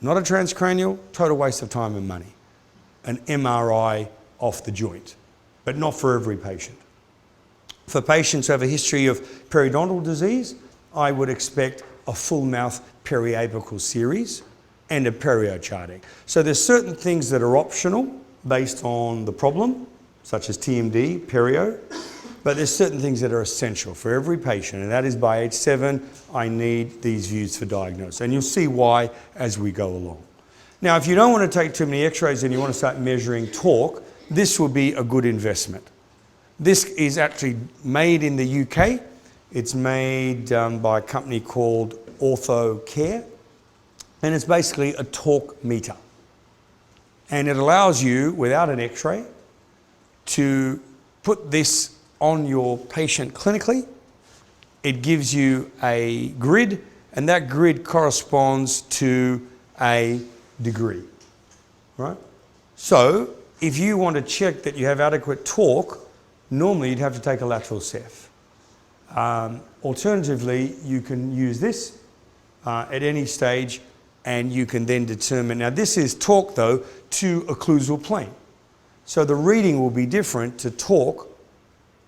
Not a transcranial, total waste of time and money. An MRI off the joint, but not for every patient. For patients who have a history of periodontal disease, I would expect a full mouth periapical series and a periocharding. So there's certain things that are optional based on the problem, such as TMD, perio, but there's certain things that are essential for every patient, and that is by age 7, I need these views for diagnosis. And you'll see why as we go along. Now, if you don't want to take too many x-rays and you want to start measuring torque, this will be a good investment. This is actually made in the UK. It's made by a company called OrthoCare, and it's basically a torque meter. And it allows you, without an x-ray, to put this on your patient clinically. It gives you a grid, and that grid corresponds to a degree, right? So if you want to check that you have adequate torque, normally you'd have to take a lateral ceph. Alternatively, you can use this at any stage, and you can then determine, now this is torque though to occlusal plane. So the reading will be different to torque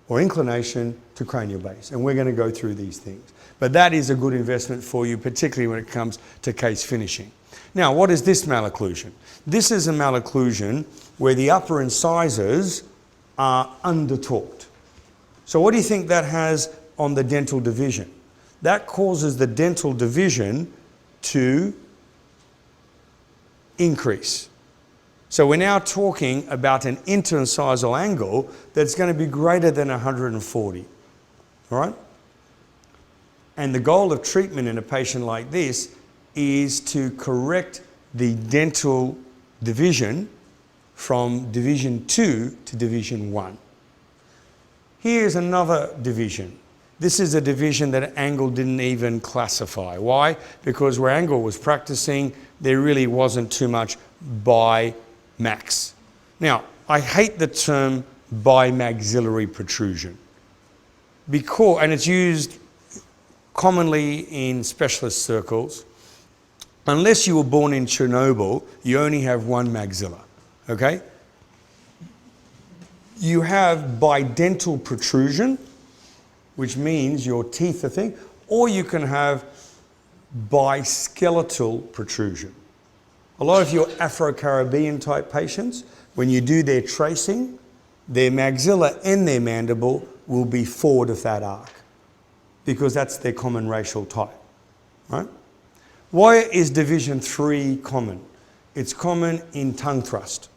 or inclination to cranial base, and we're going to go through these things. But that is a good investment for you, particularly when it comes to case finishing. Now, what is this malocclusion? This is a malocclusion where the upper incisors are under-torqued. So what do you think that has on the dental division? That causes the dental division to increase. So we're now talking about an interincisal angle that's going to be greater than 140, all right? And the goal of treatment in a patient like this is to correct the dental division from division 2 to division 1. Here's another division. This is a division that Angle didn't even classify. Why? Because where Angle was practicing, there really wasn't too much bimax. Now, I hate the term bimaxillary protrusion, because, and it's used commonly in specialist circles. Unless you were born in Chernobyl, you only have one maxilla, okay? You have bidental protrusion, which means your teeth are thick, or you can have biskeletal protrusion. A lot of your Afro-Caribbean type patients, when you do their tracing, their maxilla and their mandible will be forward of that arc because that's their common racial type, right? Why is division 3 common? It's common in tongue thrust.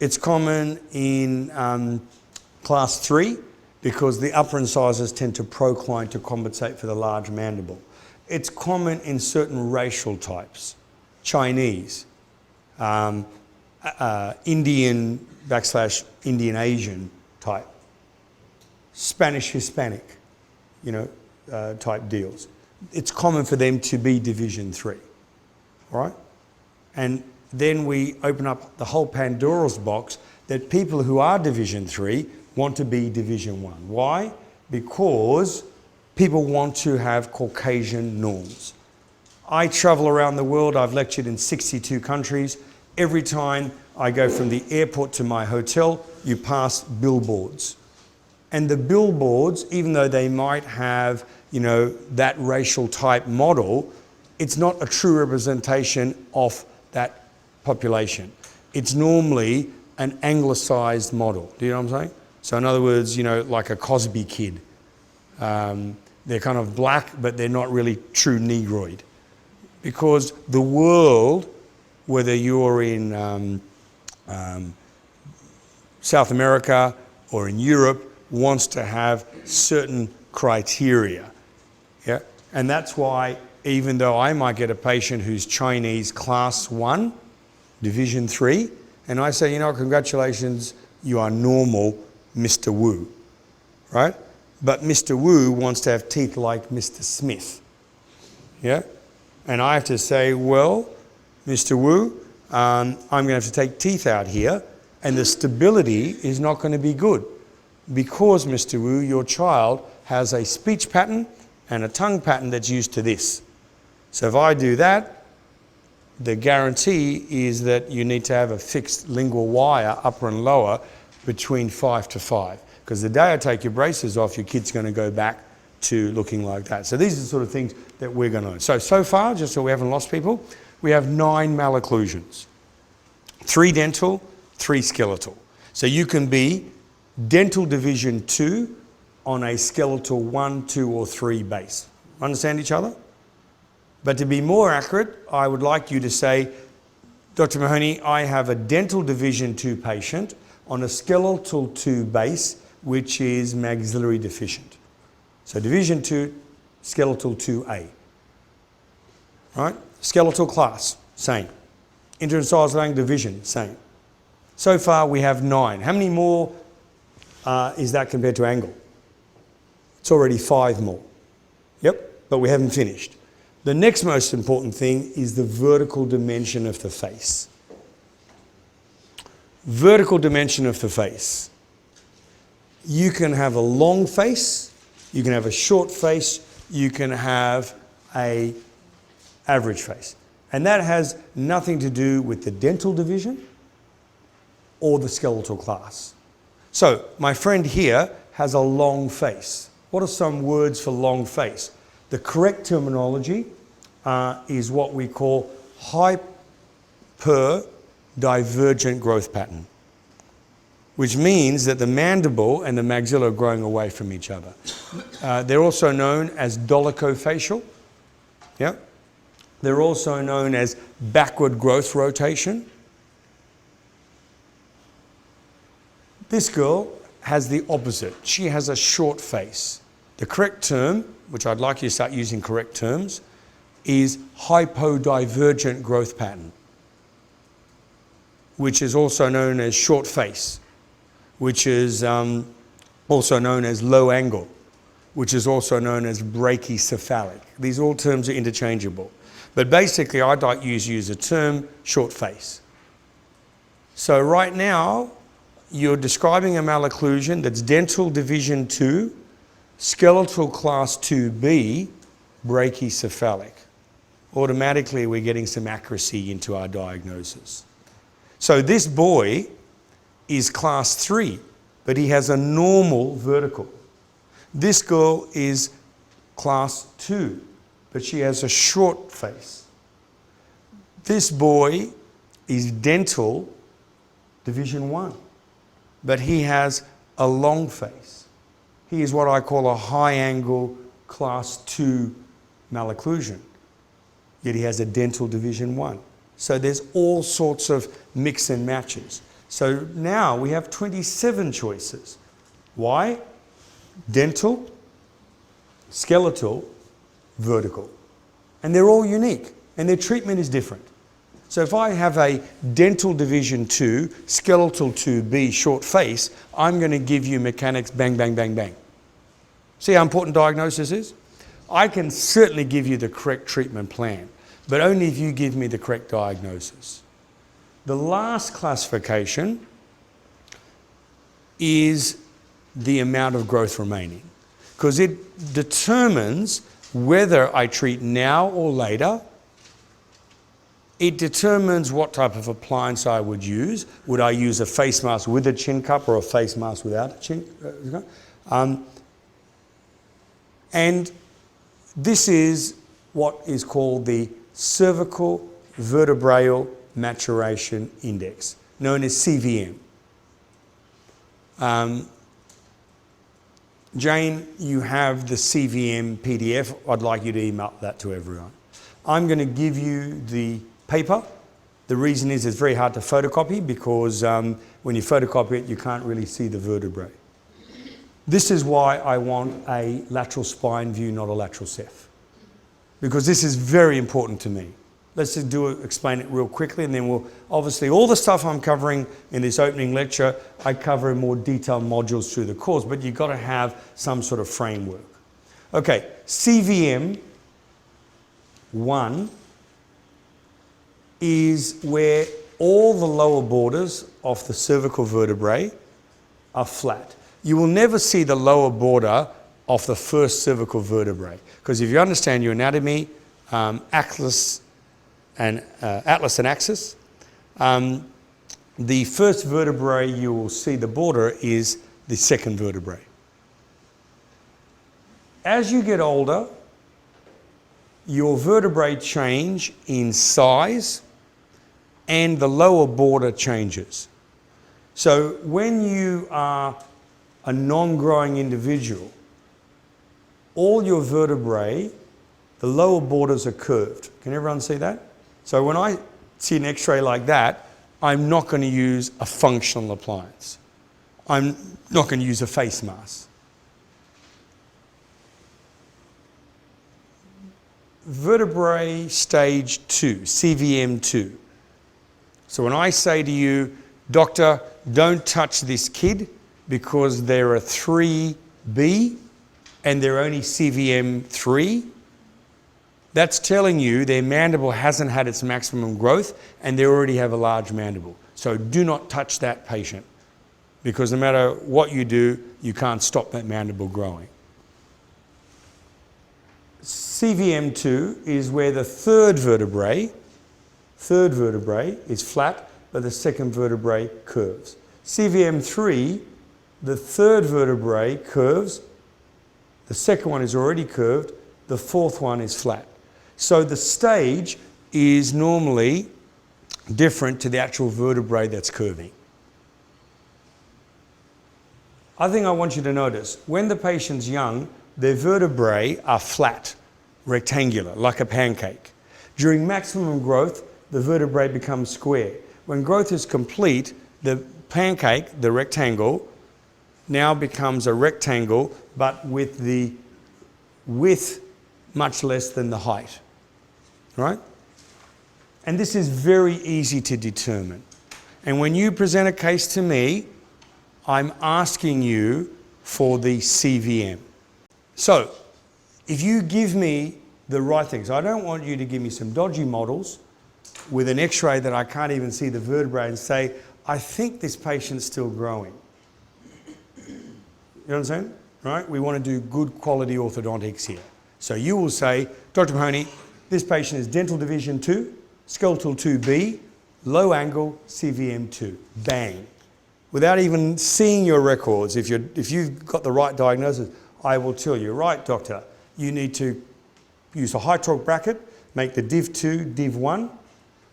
It's common in class 3 because the upper incisors tend to procline to compensate for the large mandible. It's common in certain racial types. Chinese, Indian / Indian Asian type, Spanish Hispanic, type deals. It's common for them to be division 3, all right? And then we open up the whole Pandora's box that people who are division 3 want to be division 1. Why? Because people want to have Caucasian norms. I travel around the world. I've lectured in 62 countries. Every time I go from the airport to my hotel, you pass billboards. And the billboards, even though they might have, that racial type model, it's not a true representation of that population. It's normally an anglicized model. Do you know what I'm saying? So in other words, like a Cosby kid. They're kind of black, but they're not really true Negroid. Because the world, whether you're in South America or in Europe, wants to have certain criteria. Yeah? And that's why, even though I might get a patient who's Chinese class 1, division 3, and I say, congratulations, you are normal, Mr. Wu, right? But Mr. Wu wants to have teeth like Mr. Smith. Yeah? And I have to say, well, Mr. Wu, I'm going to have to take teeth out here, and the stability is not going to be good because, Mr. Wu, your child has a speech pattern and a tongue pattern that's used to this. So if I do that, the guarantee is that you need to have a fixed lingual wire, upper and lower, between 5 to 5. Because the day I take your braces off, your kid's going to go back to looking like that. So these are the sort of things that we're going to learn. So far, just so we haven't lost people, we have 9 malocclusions. 3 dental, 3 skeletal. So you can be dental division 2 on a skeletal 1, 2 or 3 base. Understand each other? But to be more accurate, I would like you to say, Dr. Mahoney, I have a dental division 2 patient on a skeletal 2 base, which is maxillary deficient. So division 2, skeletal 2A. Right? Skeletal class, same. Interincisal angle division, same. So far we have 9. How many more is that compared to angle? It's already 5 more. Yep, but we haven't finished. The next most important thing is the vertical dimension of the face. Vertical dimension of the face. You can have a long face, you can have a short face, you can have an average face. And that has nothing to do with the dental division or the skeletal class. So my friend here has a long face. What are some words for long face? The correct terminology is what we call hyperdivergent growth pattern, which means that the mandible and the maxilla are growing away from each other. They're also known as dolichofacial. Yeah? They're also known as backward growth rotation. This girl has the opposite. She has a short face. The correct term, which I'd like you to start using correct terms, is hypodivergent growth pattern, which is also known as short face, which is also known as low angle, which is also known as brachycephalic. These all terms are interchangeable. But basically, I'd like you to use the term short face. So right now, you're describing a malocclusion that's dental division 2, skeletal class 2B, brachycephalic. Automatically, we're getting some accuracy into our diagnosis. So this boy is class 3, but he has a normal vertical. This girl is class 2, but she has a short face. This boy is dental division 1, but he has a long face. He is what I call a high angle class 2 malocclusion, yet he has a dental division 1. So there's all sorts of mix and matches. So now we have 27 choices. Why? Dental, skeletal, vertical. And they're all unique, and their treatment is different. So if I have a dental division 2, skeletal 2B, short face, I'm going to give you mechanics, bang, bang, bang, bang. See how important diagnosis is? I can certainly give you the correct treatment plan, but only if you give me the correct diagnosis. The last classification is the amount of growth remaining, because it determines whether I treat now or later. It determines what type of appliance I would use. Would I use a face mask with a chin cup or a face mask without a chin cup? And this is what is called the cervical vertebral maturation index, known as CVM. Jane, you have the CVM PDF. I'd like you to email that to everyone. I'm going to give you the paper. The reason is it's very hard to photocopy because when you photocopy it, you can't really see the vertebrae. This is why I want a lateral spine view, not a lateral ceph, because this is very important to me. Let's just explain it real quickly, and then we'll, obviously, all the stuff I'm covering in this opening lecture, I cover in more detailed modules through the course, but you've got to have some sort of framework. Okay, CVM 1 is where all the lower borders of the cervical vertebrae are flat. You will never see the lower border of the first cervical vertebrae, because if you understand your anatomy, atlas and axis, the first vertebrae you will see the border is the second vertebrae. As you get older, your vertebrae change in size and the lower border changes. So when you are a non-growing individual, all your vertebrae, the lower borders are curved. Can everyone see that? So when I see an x-ray like that, I'm not going to use a functional appliance. I'm not going to use a face mask. Vertebrae stage 2, CVM 2. So when I say to you, doctor, don't touch this kid because they're a 3B and they're only CVM 3, that's telling you their mandible hasn't had its maximum growth and they already have a large mandible. So do not touch that patient, because no matter what you do, you can't stop that mandible growing. CVM2 is where the third vertebrae is flat, but the second vertebrae curves. CVM3, the third vertebrae curves, the second one is already curved, the fourth one is flat. So the stage is normally different to the actual vertebrae that's curving. Other thing I want you to notice, when the patient's young, their vertebrae are flat, rectangular, like a pancake. During maximum growth, the vertebrae becomes square. When growth is complete, the pancake, the rectangle, now becomes a rectangle, but with the width much less than the height, right? And this is very easy to determine. And when you present a case to me, I'm asking you for the CVM. So, if you give me the right things, I don't want you to give me some dodgy models with an x-ray that I can't even see the vertebrae and say, I think this patient's still growing. You know what I'm saying? Right? We want to do good quality orthodontics here. So you will say, Dr. Mahoney, this patient is dental division 2, skeletal 2B, low angle, CVM 2. Bang. Without even seeing your records, if you've got the right diagnosis, I will tell you, right, doctor, you need to use a high torque bracket, make the div 2, div 1,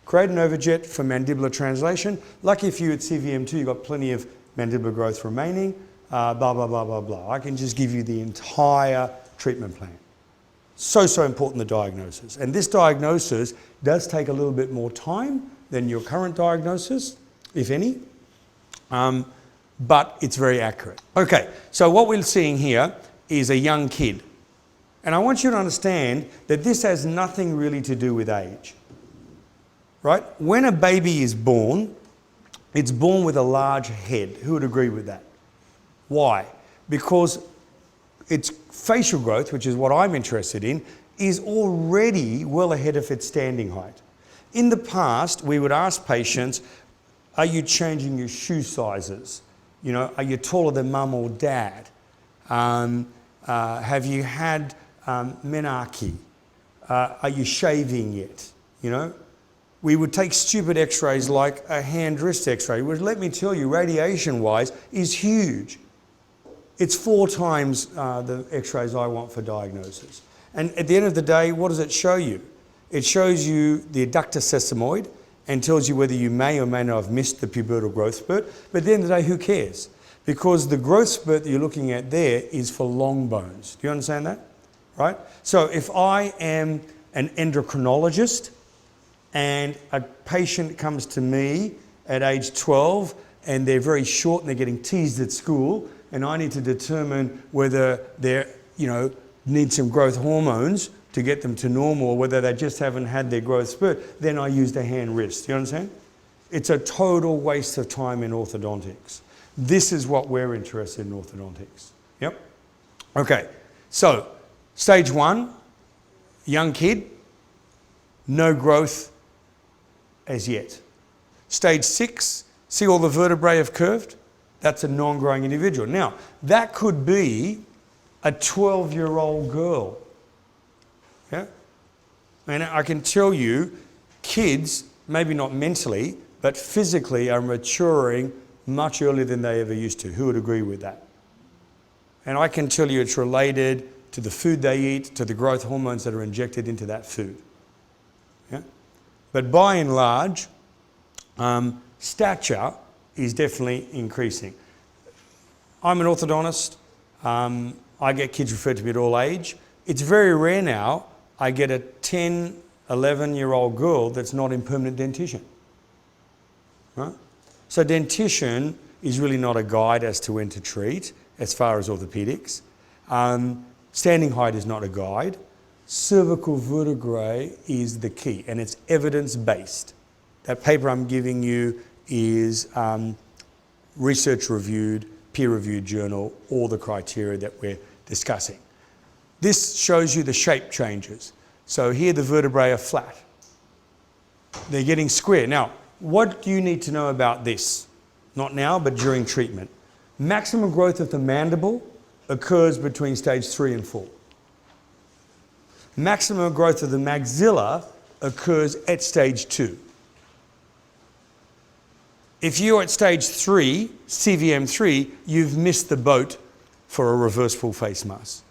create an overjet for mandibular translation. Lucky if you at CVM2, you've got plenty of mandibular growth remaining, blah, blah, blah, blah, blah. I can just give you the entire treatment plan. So important, the diagnosis. And this diagnosis does take a little bit more time than your current diagnosis, if any, but it's very accurate. Okay, so what we're seeing here is a young kid. And I want you to understand that this has nothing really to do with age, right? When a baby is born, it's born with a large head. Who would agree with that? Why? Because its facial growth, which is what I'm interested in, is already well ahead of its standing height. In the past, we would ask patients, are you changing your shoe sizes? You know, are you taller than mum or dad? Have you had menarche? Are you shaving yet? You know, we would take stupid x-rays like a hand wrist x-ray, which, let me tell you, radiation-wise, is huge. It's 4 times the x-rays I want for diagnosis. And at the end of the day, what does it show you? It shows you the adductor sesamoid and tells you whether you may or may not have missed the pubertal growth spurt. But at the end of the day, who cares? Because the growth spurt that you're looking at there is for long bones. Do you understand that? Right? So if I am an endocrinologist and a patient comes to me at age 12 and they're very short and they're getting teased at school, and I need to determine whether they need some growth hormones to get them to normal, or whether they just haven't had their growth spurt, then I use the hand wrist. Do you understand? It's a total waste of time in orthodontics. This is what we're interested in orthodontics. Yep. Okay, so stage 1, young kid, no growth as yet. Stage 6, see all the vertebrae have curved? That's a non-growing individual. Now, that could be a 12-year-old girl. Yeah? And I can tell you, kids, maybe not mentally, but physically are maturing much earlier than they ever used to. Who would agree with that? And I can tell you it's related to the food they eat, to the growth hormones that are injected into that food. Yeah? But by and large, stature is definitely increasing. I'm an orthodontist. I get kids referred to me at all age. It's very rare now I get a 10, 11-year-old girl that's not in permanent dentition. Right? So dentition is really not a guide as to when to treat as far as orthopedics. Standing height is not a guide. Cervical vertebrae is the key, and it's evidence-based. That paper I'm giving you is research-reviewed, peer-reviewed journal, all the criteria that we're discussing. This shows you the shape changes. So here the vertebrae are flat. They're getting square. Now, what do you need to know about this? Not now, but during treatment. Maximum growth of the mandible occurs between stage 3 and 4. Maximum growth of the maxilla occurs at stage 2. If you're at stage 3, CVM3, you've missed the boat for a reverse full face mask,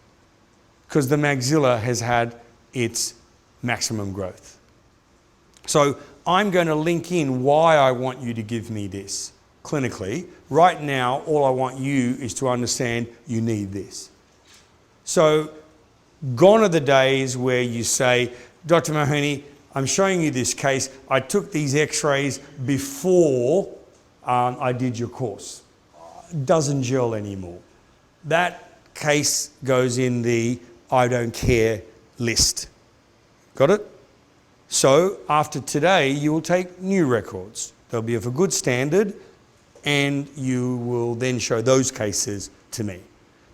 because the maxilla has had its maximum growth. So I'm going to link in why I want you to give me this clinically. Right now, all I want you is to understand you need this. So gone are the days where you say, Dr. Mahoney, I'm showing you this case. I took these x-rays before I did your course. Doesn't gel anymore. That case goes in the I don't care list. Got it? So after today, you will take new records. They'll be of a good standard, and you will then show those cases to me.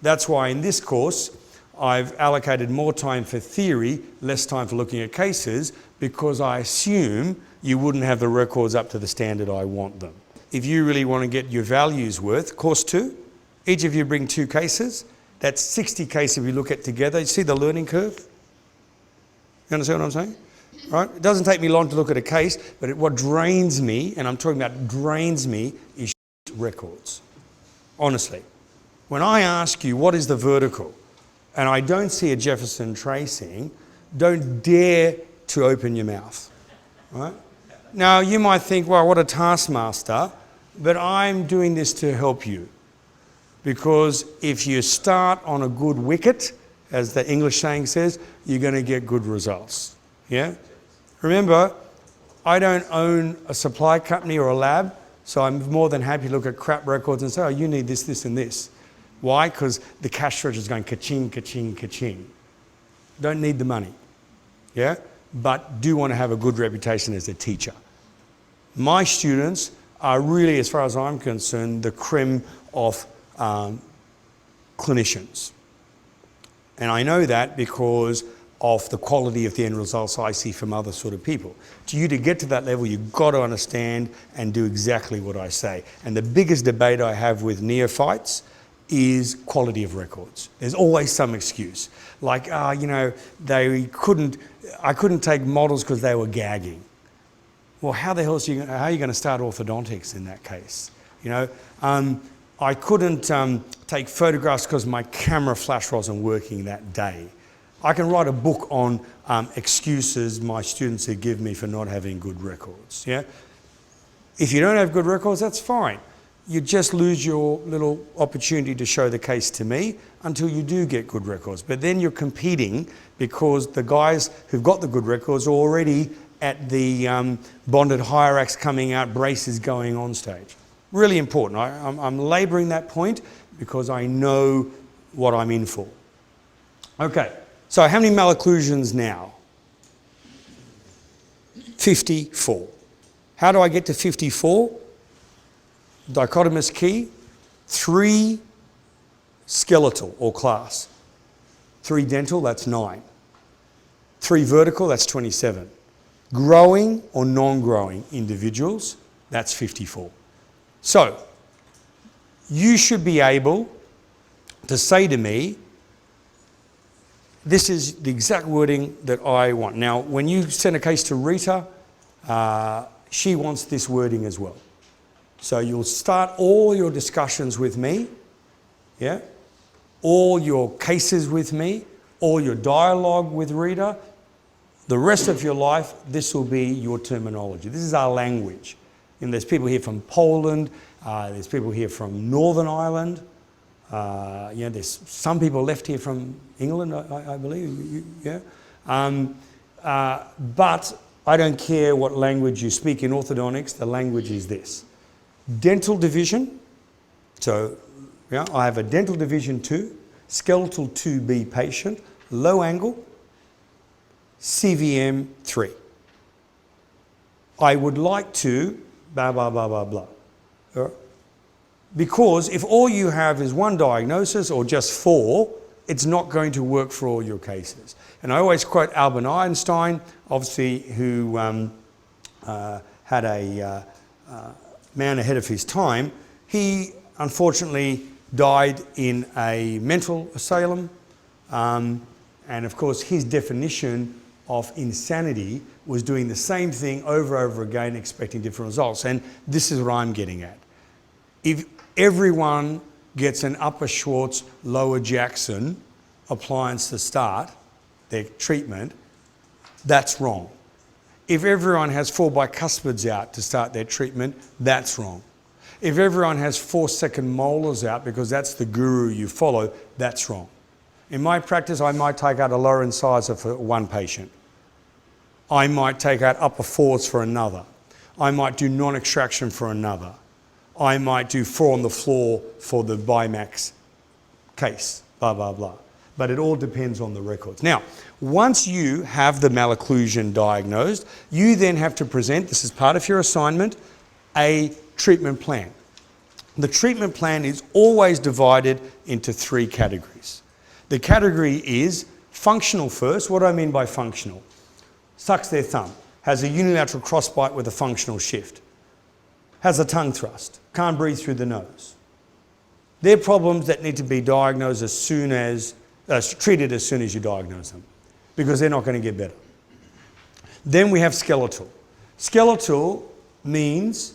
That's why in this course, I've allocated more time for theory, less time for looking at cases, because I assume you wouldn't have the records up to the standard I want them. If you really want to get your values worth, course 2, each of you bring 2 cases. That's 60 cases if we look at together. You see the learning curve? You understand what I'm saying? Right? It doesn't take me long to look at a case, but what drains me, and I'm talking about drains me, is records. Honestly. When I ask you what is the vertical, and I don't see a Jefferson tracing, don't dare to open your mouth. Right? Now, you might think, well, what a taskmaster, but I'm doing this to help you. Because if you start on a good wicket, as the English saying says, you're going to get good results. Yeah? Remember, I don't own a supply company or a lab, so I'm more than happy to look at crap records and say, oh, you need this, this, and this. Why? Because the cash register is going ka-ching, ka-ching, ka-ching. Don't need the money. Yeah? But do want to have a good reputation as a teacher. My students are really, as far as I'm concerned, the creme of clinicians. And I know that because of the quality of the end results I see from other sort of people. To you to get to that level, you've got to understand and do exactly what I say. And the biggest debate I have with neophytes is quality of records. There's always some excuse. Like, you know, I couldn't take models because they were gagging. Well, how the hell how are you going to start orthodontics in that case? You know, I couldn't take photographs because my camera flash wasn't working that day. I can write a book on excuses my students have given me for not having good records. Yeah? If you don't have good records, that's fine. You just lose your little opportunity to show the case to me until you do get good records. But then you're competing because the guys who've got the good records are already at the bonded hyrax coming out, braces going on stage. Really important. I'm labouring that point because I know what I'm in for. Okay, so how many malocclusions now? 54. How do I get to 54? Dichotomous key, 3 skeletal or class, 3 dental, that's 9. 3 vertical, that's 27. Growing or non-growing individuals, that's 54. So, you should be able to say to me, this is the exact wording that I want. Now, when you send a case to Rita, she wants this wording as well. So you'll start all your discussions with me, yeah? All your cases with me, all your dialogue with Rita. The rest of your life, this will be your terminology. This is our language. And there's people here from Poland, there's people here from Northern Ireland, you know, there's some people left here from England, I believe, yeah? But I don't care what language you speak in orthodontics, the language is this. Dental division, so yeah, I have a dental division 2, skeletal 2B patient, low angle, CVM 3. I would like to, blah, blah, blah, blah, blah. Because if all you have is one diagnosis or just 4, it's not going to work for all your cases. And I always quote Albert Einstein, obviously, who had a man ahead of his time. He unfortunately died in a mental asylum, and of course his definition of insanity was doing the same thing over and over again expecting different results. And this is what I'm getting at. If everyone gets an upper Schwartz, lower Jackson appliance to start their treatment, that's wrong. If everyone has 4 bicuspids out to start their treatment, that's wrong. If everyone has 4 second molars out because that's the guru you follow, that's wrong. In my practice, I might take out a lower incisor for one patient. I might take out upper 4s for another. I might do non-extraction for another. I might do 4 on the floor for the Bimax case, blah, blah, blah. But it all depends on the records. Now, once you have the malocclusion diagnosed, you then have to present, this is part of your assignment, a treatment plan. The treatment plan is always divided into 3 categories. The category is functional first. What do I mean by functional? Sucks their thumb, has a unilateral crossbite with a functional shift, has a tongue thrust, can't breathe through the nose. They're problems that need to be diagnosed as soon as, treated as soon as you diagnose them, because they're not going to get better. Then we have skeletal. Skeletal means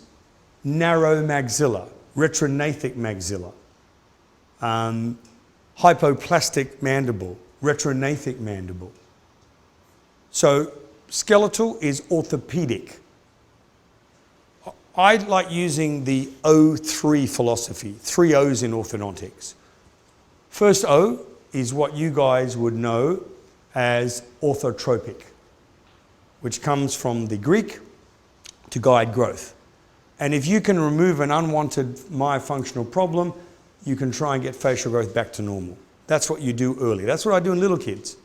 narrow maxilla, retrognathic maxilla, hypoplastic mandible, retrognathic mandible. So skeletal is orthopedic. I like using the O3 philosophy, 3 O's in orthodontics. First O is what you guys would know as orthotropic, which comes from the Greek to guide growth. And if you can remove an unwanted myofunctional problem, you can try and get facial growth back to normal. That's what you do early. That's what I do in little kids.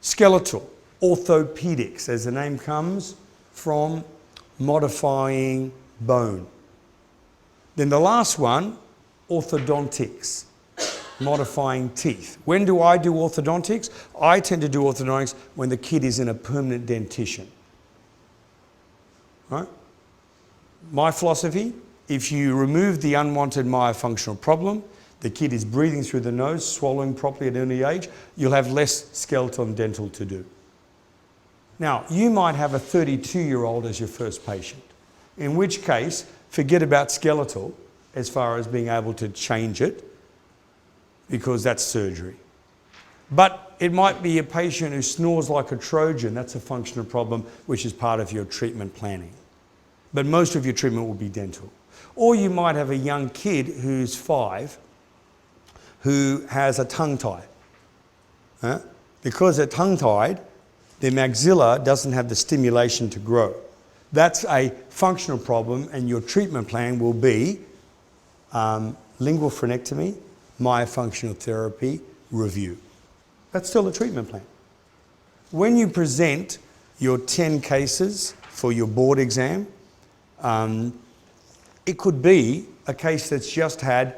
Skeletal, orthopedics, as the name comes from modifying bone. Then the last one, orthodontics, modifying teeth. When do I do orthodontics? I tend to do orthodontics when the kid is in a permanent dentition. Right? My philosophy, if you remove the unwanted myofunctional problem, the kid is breathing through the nose, swallowing properly at an early age, you'll have less skeletal and dental to do. Now, you might have a 32-year-old as your first patient, in which case, forget about skeletal as far as being able to change it, because that's surgery. But it might be a patient who snores like a Trojan. That's a functional problem, which is part of your treatment planning. But most of your treatment will be dental. Or you might have a young kid who's 5 who has a tongue tie. Because they're tongue-tied, their maxilla doesn't have the stimulation to grow. That's a functional problem, and your treatment plan will be lingual frenectomy, myofunctional therapy, review. That's still a treatment plan. When you present your 10 cases for your board exam, it could be a case that's just had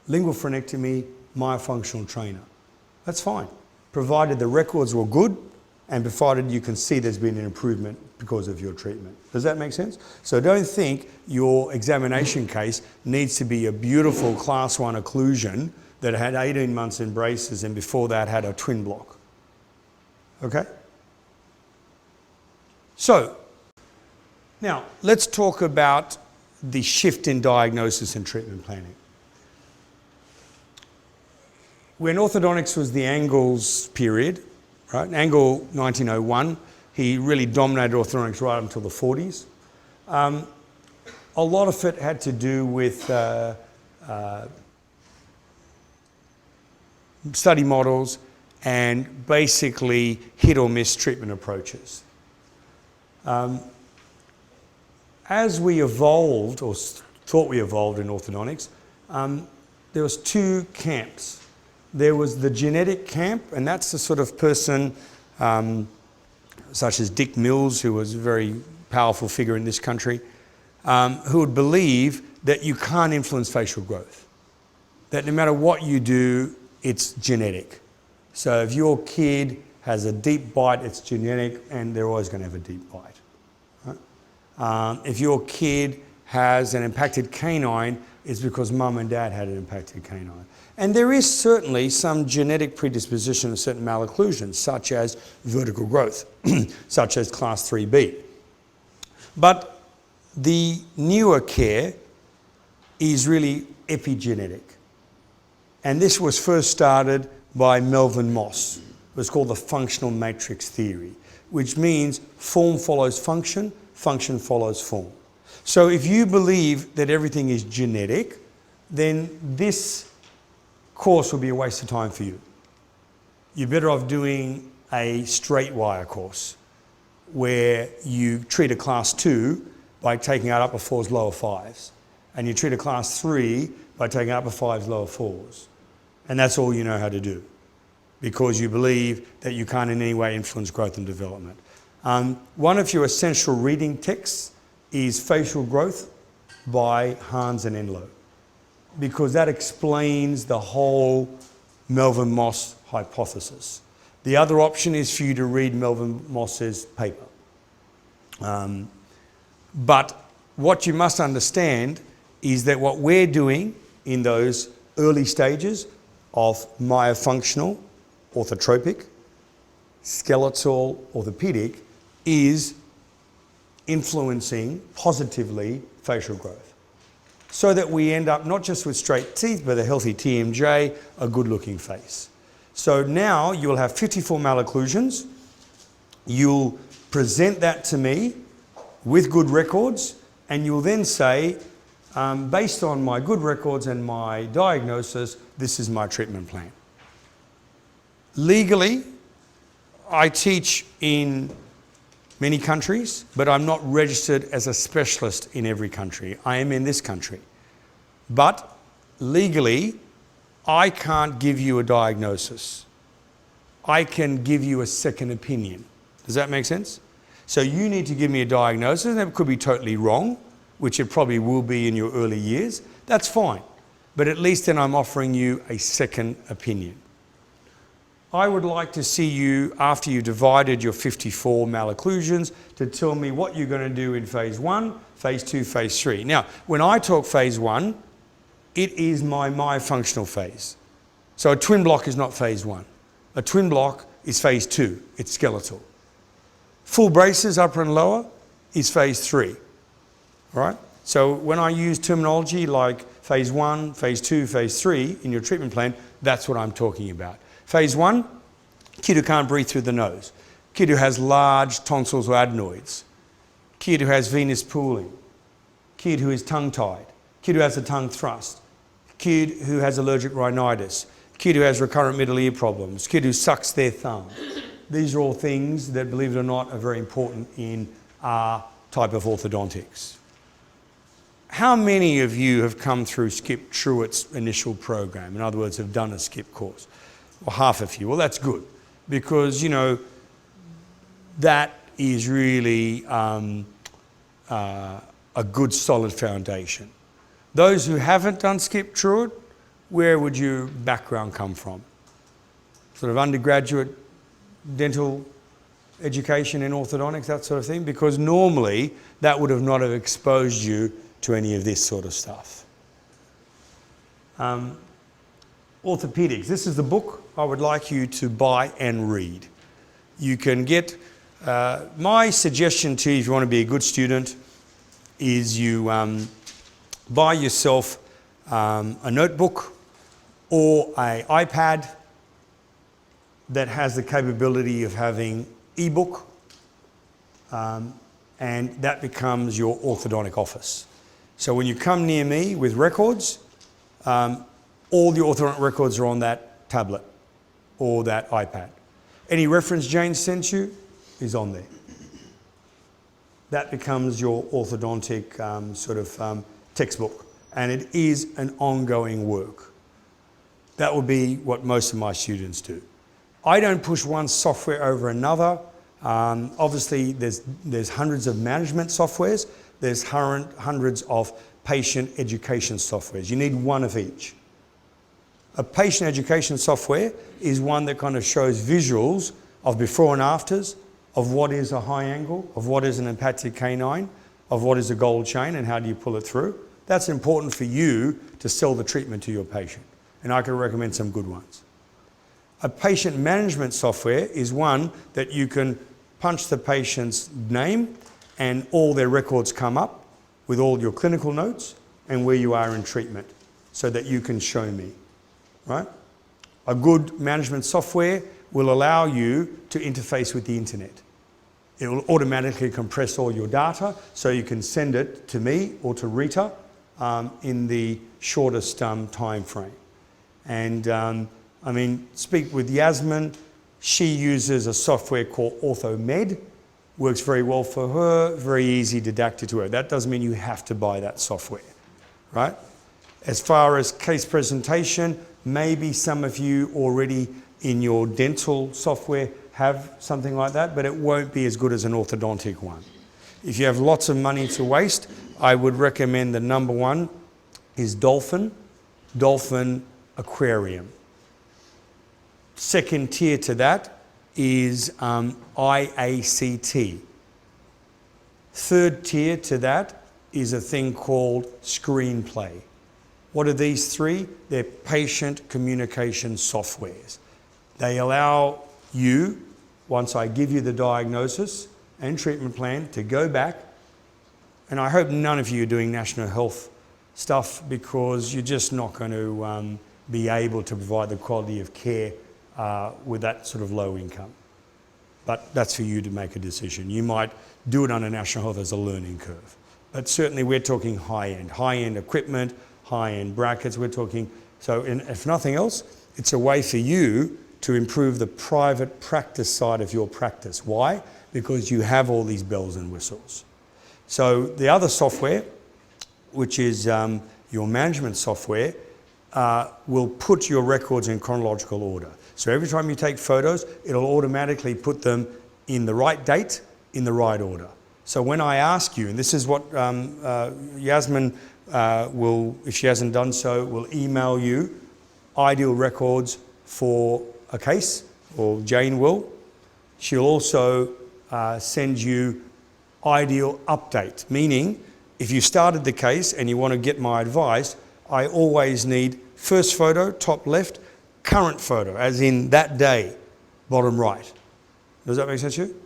lingual frenectomy, myofunctional trainer. That's fine, provided the records were good and provided you can see there's been an improvement because of your treatment. Does that make sense? So don't think your examination case needs to be a beautiful class 1 occlusion that had 18 months in braces and before that had a twin block. Okay? So, now let's talk about the shift in diagnosis and treatment planning. When orthodontics was the Angle's period, right? Angle 1901, he really dominated orthodontics right until the 40s. A lot of it had to do with study models and basically hit or miss treatment approaches. As we evolved, or thought we evolved in orthodontics, there was 2 camps. There was the genetic camp, and that's the sort of person such as Dick Mills, who was a very powerful figure in this country, who would believe that you can't influence facial growth, that no matter what you do, it's genetic. So if your kid has a deep bite, it's genetic, and they're always going to have a deep bite. Right? If your kid has an impacted canine, it's because mum and dad had an impacted canine. And there is certainly some genetic predisposition of certain malocclusions, such as vertical growth, such as class 3B. But the newer care is really epigenetic. And this was first started by Melvin Moss. It was called the functional matrix theory, which means form follows function, function follows form. So if you believe that everything is genetic, then this course will be a waste of time for you. You're better off doing a straight wire course where you treat a class 2 by taking out upper 4s, lower 5s. And you treat a class 3 by taking upper 5s, lower 4s. And that's all you know how to do, because you believe that you can't in any way influence growth and development. One of your essential reading texts is Facial Growth by Hans and Enlow, because that explains the whole Melvin Moss hypothesis. The other option is for you to read Melvin Moss's paper. But what you must understand is that what we're doing in those early stages of myofunctional, orthotropic, skeletal, orthopedic is influencing positively facial growth, so that we end up not just with straight teeth, but a healthy TMJ, a good-looking face. So now you'll have 54 malocclusions, You'll present that to me with good records, and you'll then say, based on my good records and my diagnosis, this is my treatment plan. Legally, I teach in many countries, but I'm not registered as a specialist in every country. I am in this country. But legally, I can't give you a diagnosis. I can give you a second opinion. Does that make sense? So you need to give me a diagnosis, and it could be totally wrong, which it probably will be in your early years. That's fine. But at least then I'm offering you a second opinion. I would like to see you, after you divided your 54 malocclusions, to tell me what you're going to do in phase 1, phase 2, phase 3. Now, when I talk phase 1, it is my myofunctional phase. So a twin block is not phase 1. A twin block is phase 2. It's skeletal. Full braces, upper and lower, is phase 3. All right? So when I use terminology like phase 1, phase 2, phase 3 in your treatment plan, that's what I'm talking about. Phase 1, kid who can't breathe through the nose. Kid who has large tonsils or adenoids. Kid who has venous pooling. Kid who is tongue-tied. Kid who has a tongue thrust. Kid who has allergic rhinitis. Kid who has recurrent middle ear problems. Kid who sucks their thumb. These are all things that, believe it or not, are very important in our type of orthodontics. How many of you have come through Skip Truett's initial program? In other words, have done a Skip course? Well, half of you. Well, that's good, because, you know, that is really a good solid foundation. Those who haven't done Skip Truett, where would your background come from? Sort of undergraduate dental education in orthodontics, that sort of thing? Because normally that would have not have exposed you to any of this sort of stuff. Orthopedics. This is the book I would like you to buy and read. You can get, my suggestion to you if you want to be a good student is you buy yourself a notebook or an iPad that has the capability of having ebook, and that becomes your orthodontic office. So when you come near me with records, all the orthodontic records are on that tablet or that iPad. Any reference Jane sent you is on there. That becomes your orthodontic textbook, and it is an ongoing work. That would be what most of my students do. I don't push one software over another. Obviously, there's hundreds of management softwares. There's hundreds of patient education softwares. You need one of each. A patient education software is one that kind of shows visuals of before and afters, of what is a high angle, of what is an impacted canine, of what is a gold chain and how do you pull it through. That's important for you to sell the treatment to your patient. And I can recommend some good ones. A patient management software is one that you can punch the patient's name and all their records come up with all your clinical notes and where you are in treatment so that you can show me, right? A good management software will allow you to interface with the internet. It will automatically compress all your data so you can send it to me or to Rita in the shortest time frame. And speak with Yasmin. She uses a software called OrthoMed. Works very well for her, very easy, didactic to her. That doesn't mean you have to buy that software, right? As far as case presentation, maybe some of you already in your dental software have something like that, but it won't be as good as an orthodontic one. If you have lots of money to waste, I would recommend the number one is Dolphin Aquarium. Second tier to that is IACT. Third tier to that is a thing called Screenplay. What are these three? They're patient communication softwares. They allow you, once I give you the diagnosis and treatment plan, to go back, and I hope none of you are doing national health stuff because you're just not going to be able to provide the quality of care with that sort of low income. but that's for you to make a decision. You might do it under National Health as a learning curve. But certainly we're talking high-end equipment, high-end brackets, we're talking, so if nothing else, it's a way for you to improve the private practice side of your practice. Why? Because you have all these bells and whistles. So the other software, which is your management software, will put your records in chronological order. So every time you take photos, it'll automatically put them in the right date, in the right order. So when I ask you, and this is what Yasmin will, if she hasn't done so, will email you ideal records for a case, or Jane will. She'll also send you ideal update, meaning if you started the case and you want to get my advice, I always need first photo, top left, current photo, as in that day, bottom right. Does that make sense to you?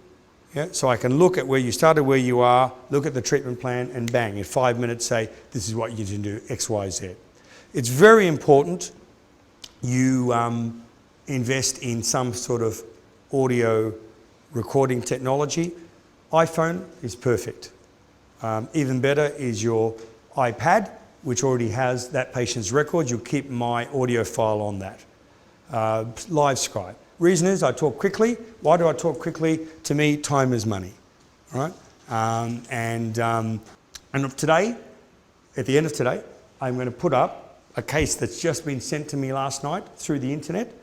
Yeah? So I can look at where you started, where you are, look at the treatment plan, and bang, in 5 minutes say, this is what you need to do, X, Y, Z. It's very important you invest in some sort of audio recording technology. iPhone is perfect. Even better is your iPad, which already has that patient's record. You'll keep my audio file on that. Live Skype. Reason is I talk quickly. Why do I talk quickly? To me, time is money, right? And today, at the end of today, I'm going to put up a case that's just been sent to me last night through the internet.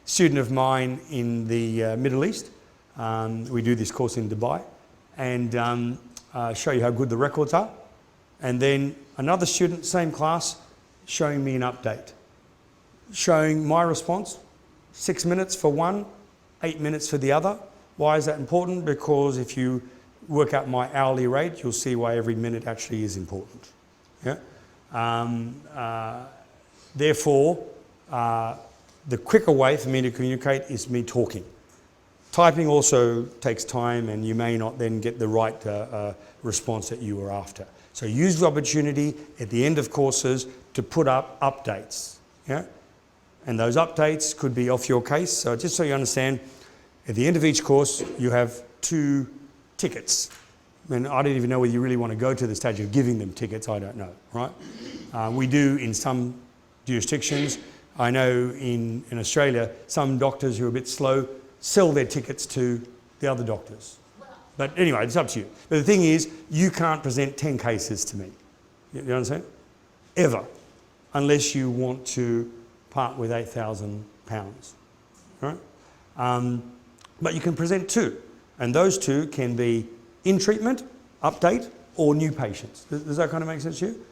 Student of mine in the Middle East. We do this course in Dubai, and show you how good the records are. And then another student, same class, showing me an update. Showing my response, 6 minutes for one, 8 minutes for the other. Why is that important? Because if you work out my hourly rate, you'll see why every minute actually is important. Yeah? Therefore, the quicker way for me to communicate is me talking. Typing also takes time, and you may not then get the right response that you were after. So use the opportunity at the end of courses to put up updates. Yeah? And those updates could be off your case. So just so you understand, at the end of each course, you have 2 tickets. And I don't even know whether you really want to go to the stage of giving them tickets. I don't know, right? We do in some jurisdictions. I know in Australia, some doctors who are a bit slow sell their tickets to the other doctors. But anyway, it's up to you. But the thing is, you can't present 10 cases to me. You understand? Ever. Unless you want to part with £8,000, right? But you can present 2. And those 2 can be in treatment, update, or new patients. Does that kind of make sense to you?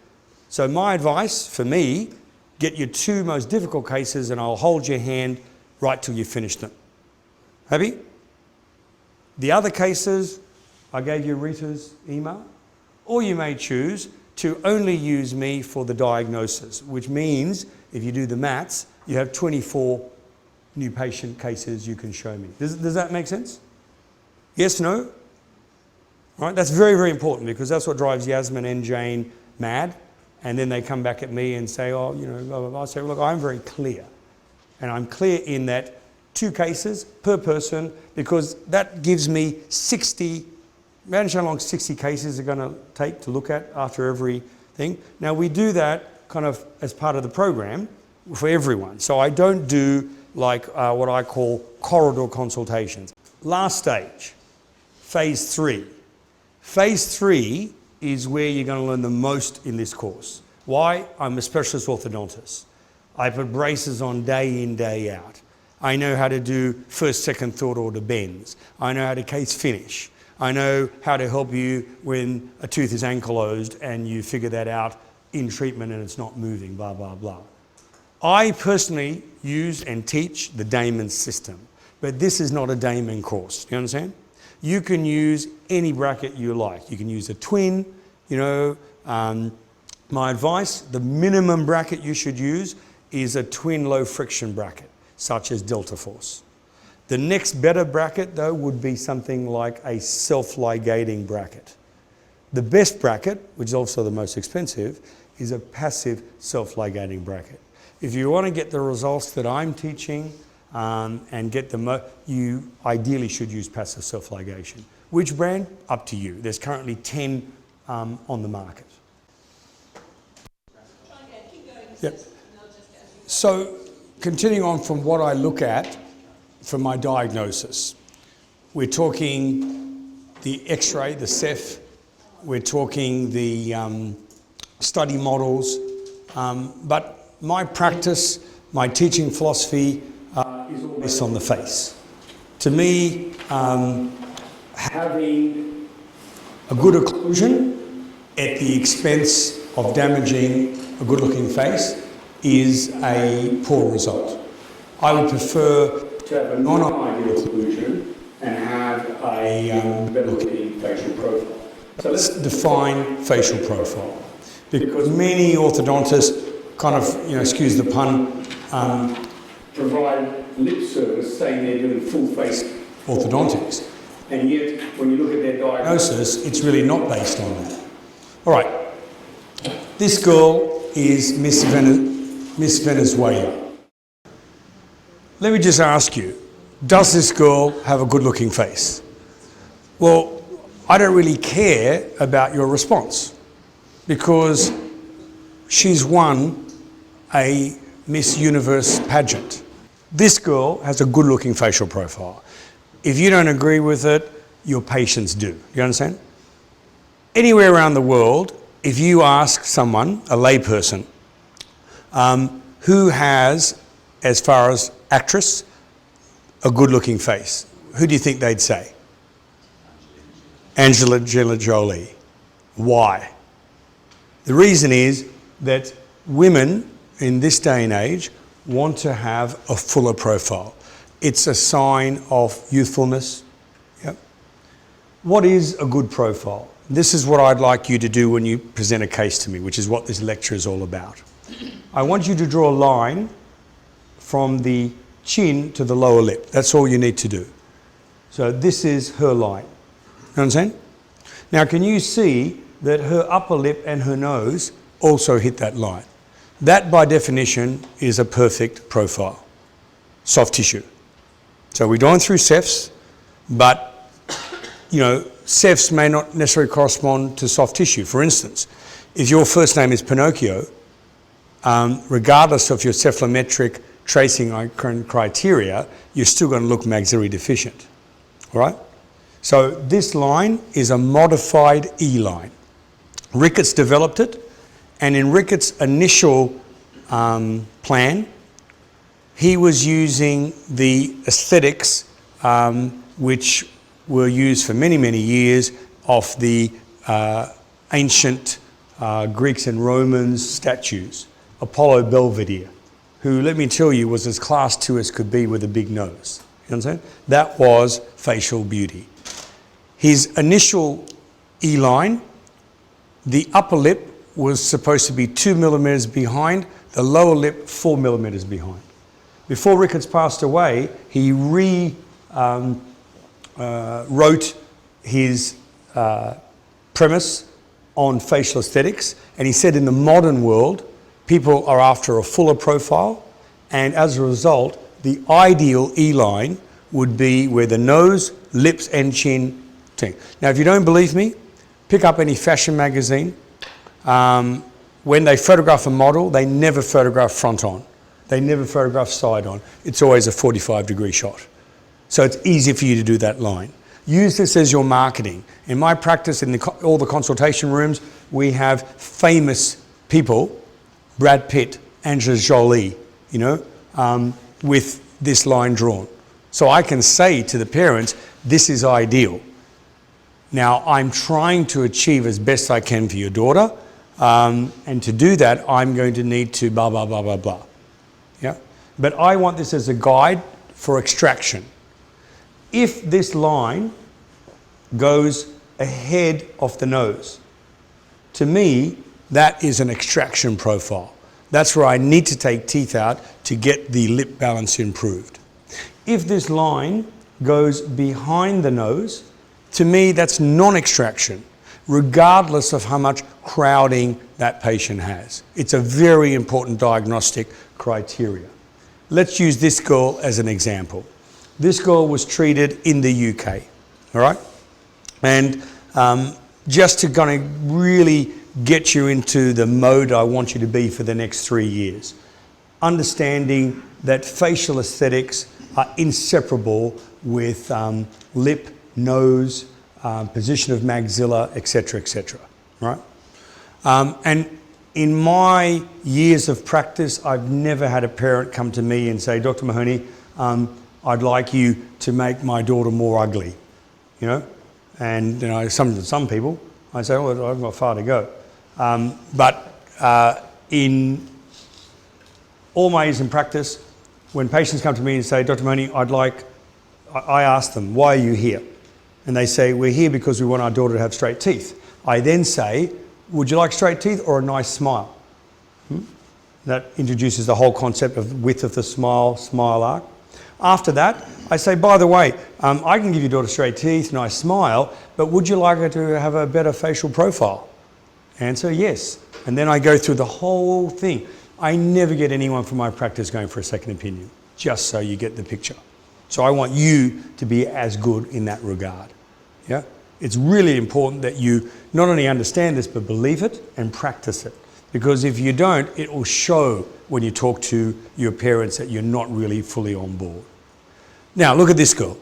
So my advice for me, get your 2 most difficult cases and I'll hold your hand right till you finish them. Happy? The other cases, I gave you Rita's email, or you may choose to only use me for the diagnosis, which means if you do the maths, you have 24 new patient cases you can show me. Does that make sense? Yes, no? Right? That's very, very important, because that's what drives Yasmin and Jane mad. And then they come back at me and say, oh, you know, blah, blah, blah. I say, look, I'm very clear. And I'm clear in that 2 cases per person, because that gives me 60, imagine how long 60 cases are going to take to look at after every thing. Now, we do that kind of as part of the program for everyone. So I don't do like what I call corridor consultations. Last stage, phase 3. Phase 3 is where you're going to learn the most in this course. Why? I'm a specialist orthodontist. I put braces on day in, day out. I know how to do first, second, third order bends. I know how to case finish. I know how to help you when a tooth is ankylosed and you figure that out in treatment and it's not moving, blah, blah, blah. I personally use and teach the Damon system, but this is not a Damon course. You understand? You can use any bracket you like. You can use a twin, you know. My advice, the minimum bracket you should use is a twin low friction bracket, such as Delta Force. The next better bracket, though, would be something like a self-ligating bracket. The best bracket, which is also the most expensive, is a passive self-ligating bracket. If you want to get the results that I'm teaching, and get you ideally should use passive self-ligation. Which brand? Up to you. There's currently 10 on the market. Yep. So, continuing on from what I look at for my diagnosis, we're talking the X-ray, the Ceph, we're talking the study models, but my practice, my teaching philosophy is all based on the face. To me, having a good occlusion at the expense of damaging a good-looking face is a poor result. I would prefer to have a non-ideal occlusion and have a better-looking facial profile. So let's define facial profile, because many orthodontists kind of, excuse the pun, provide lip service saying they're doing full-face orthodontics, and yet when you look at their diagnosis, it's really not based on that. All right, this girl is Miss Venezuela. Let me just ask you, does this girl have a good-looking face? Well, I don't really care about your response, because she's won a Miss Universe pageant. This girl has a good-looking facial profile. If you don't agree with it, your patients do. You understand? Anywhere around the world, if you ask someone, a layperson, who has, as far as actress, a good-looking face, who do you think they'd say? Angelina Jolie. Why? The reason is that women in this day and age want to have a fuller profile. It's a sign of youthfulness. Yep. What is a good profile? This is what I'd like you to do when you present a case to me, which is what this lecture is all about. I want you to draw a line from the chin to the lower lip. That's all you need to do. So this is her line. You understand? Now, can you see that her upper lip and her nose also hit that line? That, by definition, is a perfect profile. Soft tissue. So we're going through Cephs, but, Cephs may not necessarily correspond to soft tissue. For instance, if your first name is Pinocchio, regardless of your cephalometric tracing criteria, you're still going to look maxillary deficient. All right? So this line is a modified E line. Ricketts developed it, and in Ricketts' initial plan, he was using the aesthetics which were used for many, many years of the ancient Greeks and Romans statues. Apollo Belvedere, who, let me tell you, was as class 2 as could be with a big nose. You understand? That was facial beauty. His initial E line, the upper lip was supposed to be 2 millimeters behind, the lower lip 4 millimeters behind. Before Ricketts passed away, he wrote his premise on facial aesthetics, and he said in the modern world, people are after a fuller profile, and as a result, the ideal E line would be where the nose, lips, and chin thing. Now, if you don't believe me, pick up any fashion magazine. When they photograph a model, they never photograph front on. They never photograph side on. It's always a 45-degree shot. So it's easy for you to do that line. Use this as your marketing. In my practice, in all the consultation rooms, we have famous people, Brad Pitt, Angelina Jolie, with this line drawn. So I can say to the parents, this is ideal. Now, I'm trying to achieve as best I can for your daughter, and to do that, I'm going to need to blah, blah, blah, blah, blah. Yeah? But I want this as a guide for extraction. If this line goes ahead of the nose, to me, that is an extraction profile. That's where I need to take teeth out to get the lip balance improved. If this line goes behind the nose, to me, that's non-extraction, regardless of how much crowding that patient has. It's a very important diagnostic criteria. let's use this girl as an example. This girl was treated in the UK, all right? And just to kind of really get you into the mode I want you to be for the next 3 years, understanding that facial aesthetics are inseparable with lip, nose, position of maxilla, etc., etc., right? And in my years of practice, I've never had a parent come to me and say, Dr. Mahoney, I'd like you to make my daughter more ugly, you know? And you know, some people, I say, well, I've got far to go. But in all my years in practice, when patients come to me and say, Dr. Mahoney, I ask them, why are you here? And they say, we're here because we want our daughter to have straight teeth. I then say, would you like straight teeth or a nice smile? That introduces the whole concept of width of the smile, smile arc. After that, I say, by the way, I can give your daughter straight teeth, nice smile, but would you like her to have a better facial profile? Answer, yes. And then I go through the whole thing. I never get anyone from my practice going for a second opinion, just so you get the picture. So I want you to be as good in that regard. Yeah? It's really important that you not only understand this, but believe it and practice it. Because if you don't, it will show when you talk to your parents that you're not really fully on board. Now, look at this girl.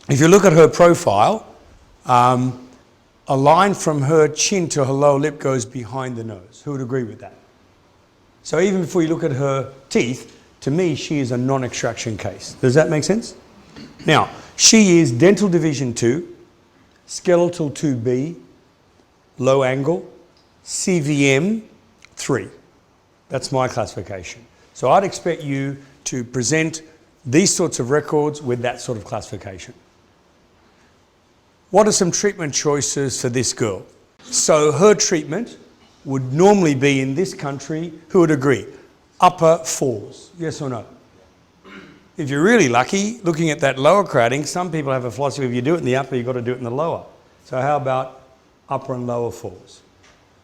If you look at her profile, a line from her chin to her lower lip goes behind the nose. Who would agree with that? So even before you look at her teeth, to me, she is a non-extraction case. Does that make sense? Now, she is dental division 2, skeletal 2B, low angle, CVM 3. That's my classification. So I'd expect you to present these sorts of records with that sort of classification. What are some treatment choices for this girl? So her treatment would normally be in this country, who would agree? Upper 4s, yes or no? If you're really lucky, looking at that lower crowding, some people have a philosophy, if you do it in the upper, you've got to do it in the lower. So how about upper and lower 4s?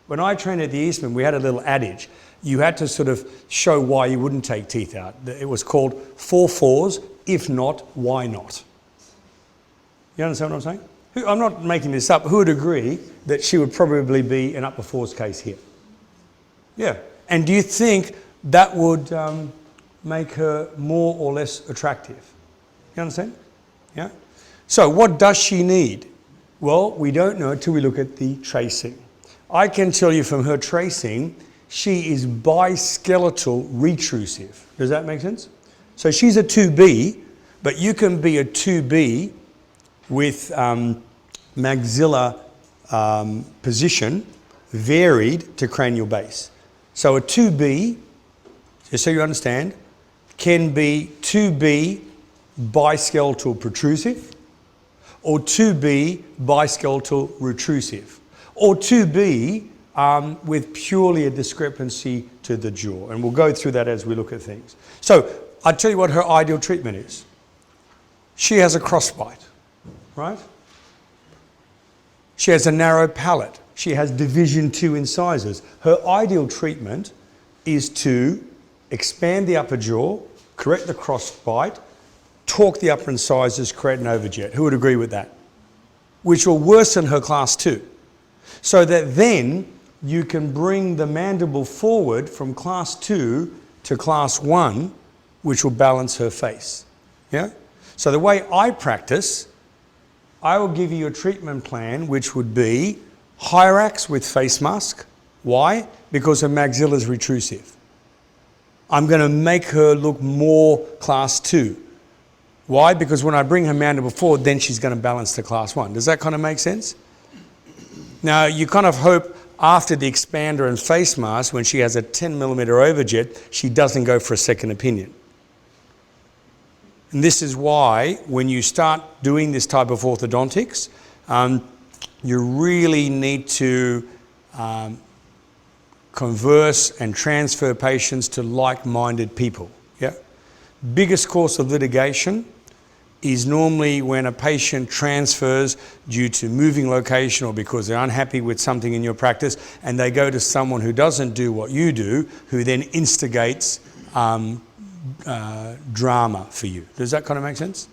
When I trained at the Eastman, we had a little adage. You had to sort of show why you wouldn't take teeth out. It was called 4 4s, if not, why not? You understand what I'm saying? I'm not making this up. Who would agree that she would probably be an upper 4s case here? Yeah. And do you think that would make her more or less attractive? You understand? Yeah. So what does she need? Well, we don't know until we look at the tracing. I can tell you from her tracing, she is biskeletal retrusive. Does that make sense? So she's a 2B, but you can be a 2B with maxilla position varied to cranial base. So a 2B, just so you understand, can be 2B biskeletal protrusive, or 2B biskeletal retrusive, or 2B with purely a discrepancy to the jaw. And we'll go through that as we look at things. So I'll tell you what her ideal treatment is. She has a crossbite, right? She has a narrow palate. She has division 2 incisors. Her ideal treatment is to expand the upper jaw, correct the crossbite, torque the upper incisors, create an overjet. Who would agree with that? Which will worsen her class 2. So that then you can bring the mandible forward from class 2 to class 1, which will balance her face. Yeah? So the way I practice, I will give you a treatment plan which would be Hyrax with face mask. Why? Because her maxilla is retrusive. I'm going to make her look more class 2. Why? Because when I bring her mandible forward, then she's going to balance to class 1. Does that kind of make sense? Now, you kind of hope after the expander and face mask, when she has a 10 millimeter overjet, she doesn't go for a second opinion. And this is why when you start doing this type of orthodontics, you really need to converse and transfer patients to like-minded people. Yeah? Biggest cause of litigation is normally when a patient transfers due to moving location or because they're unhappy with something in your practice, and they go to someone who doesn't do what you do, who then instigates drama for you. Does that kind of make sense?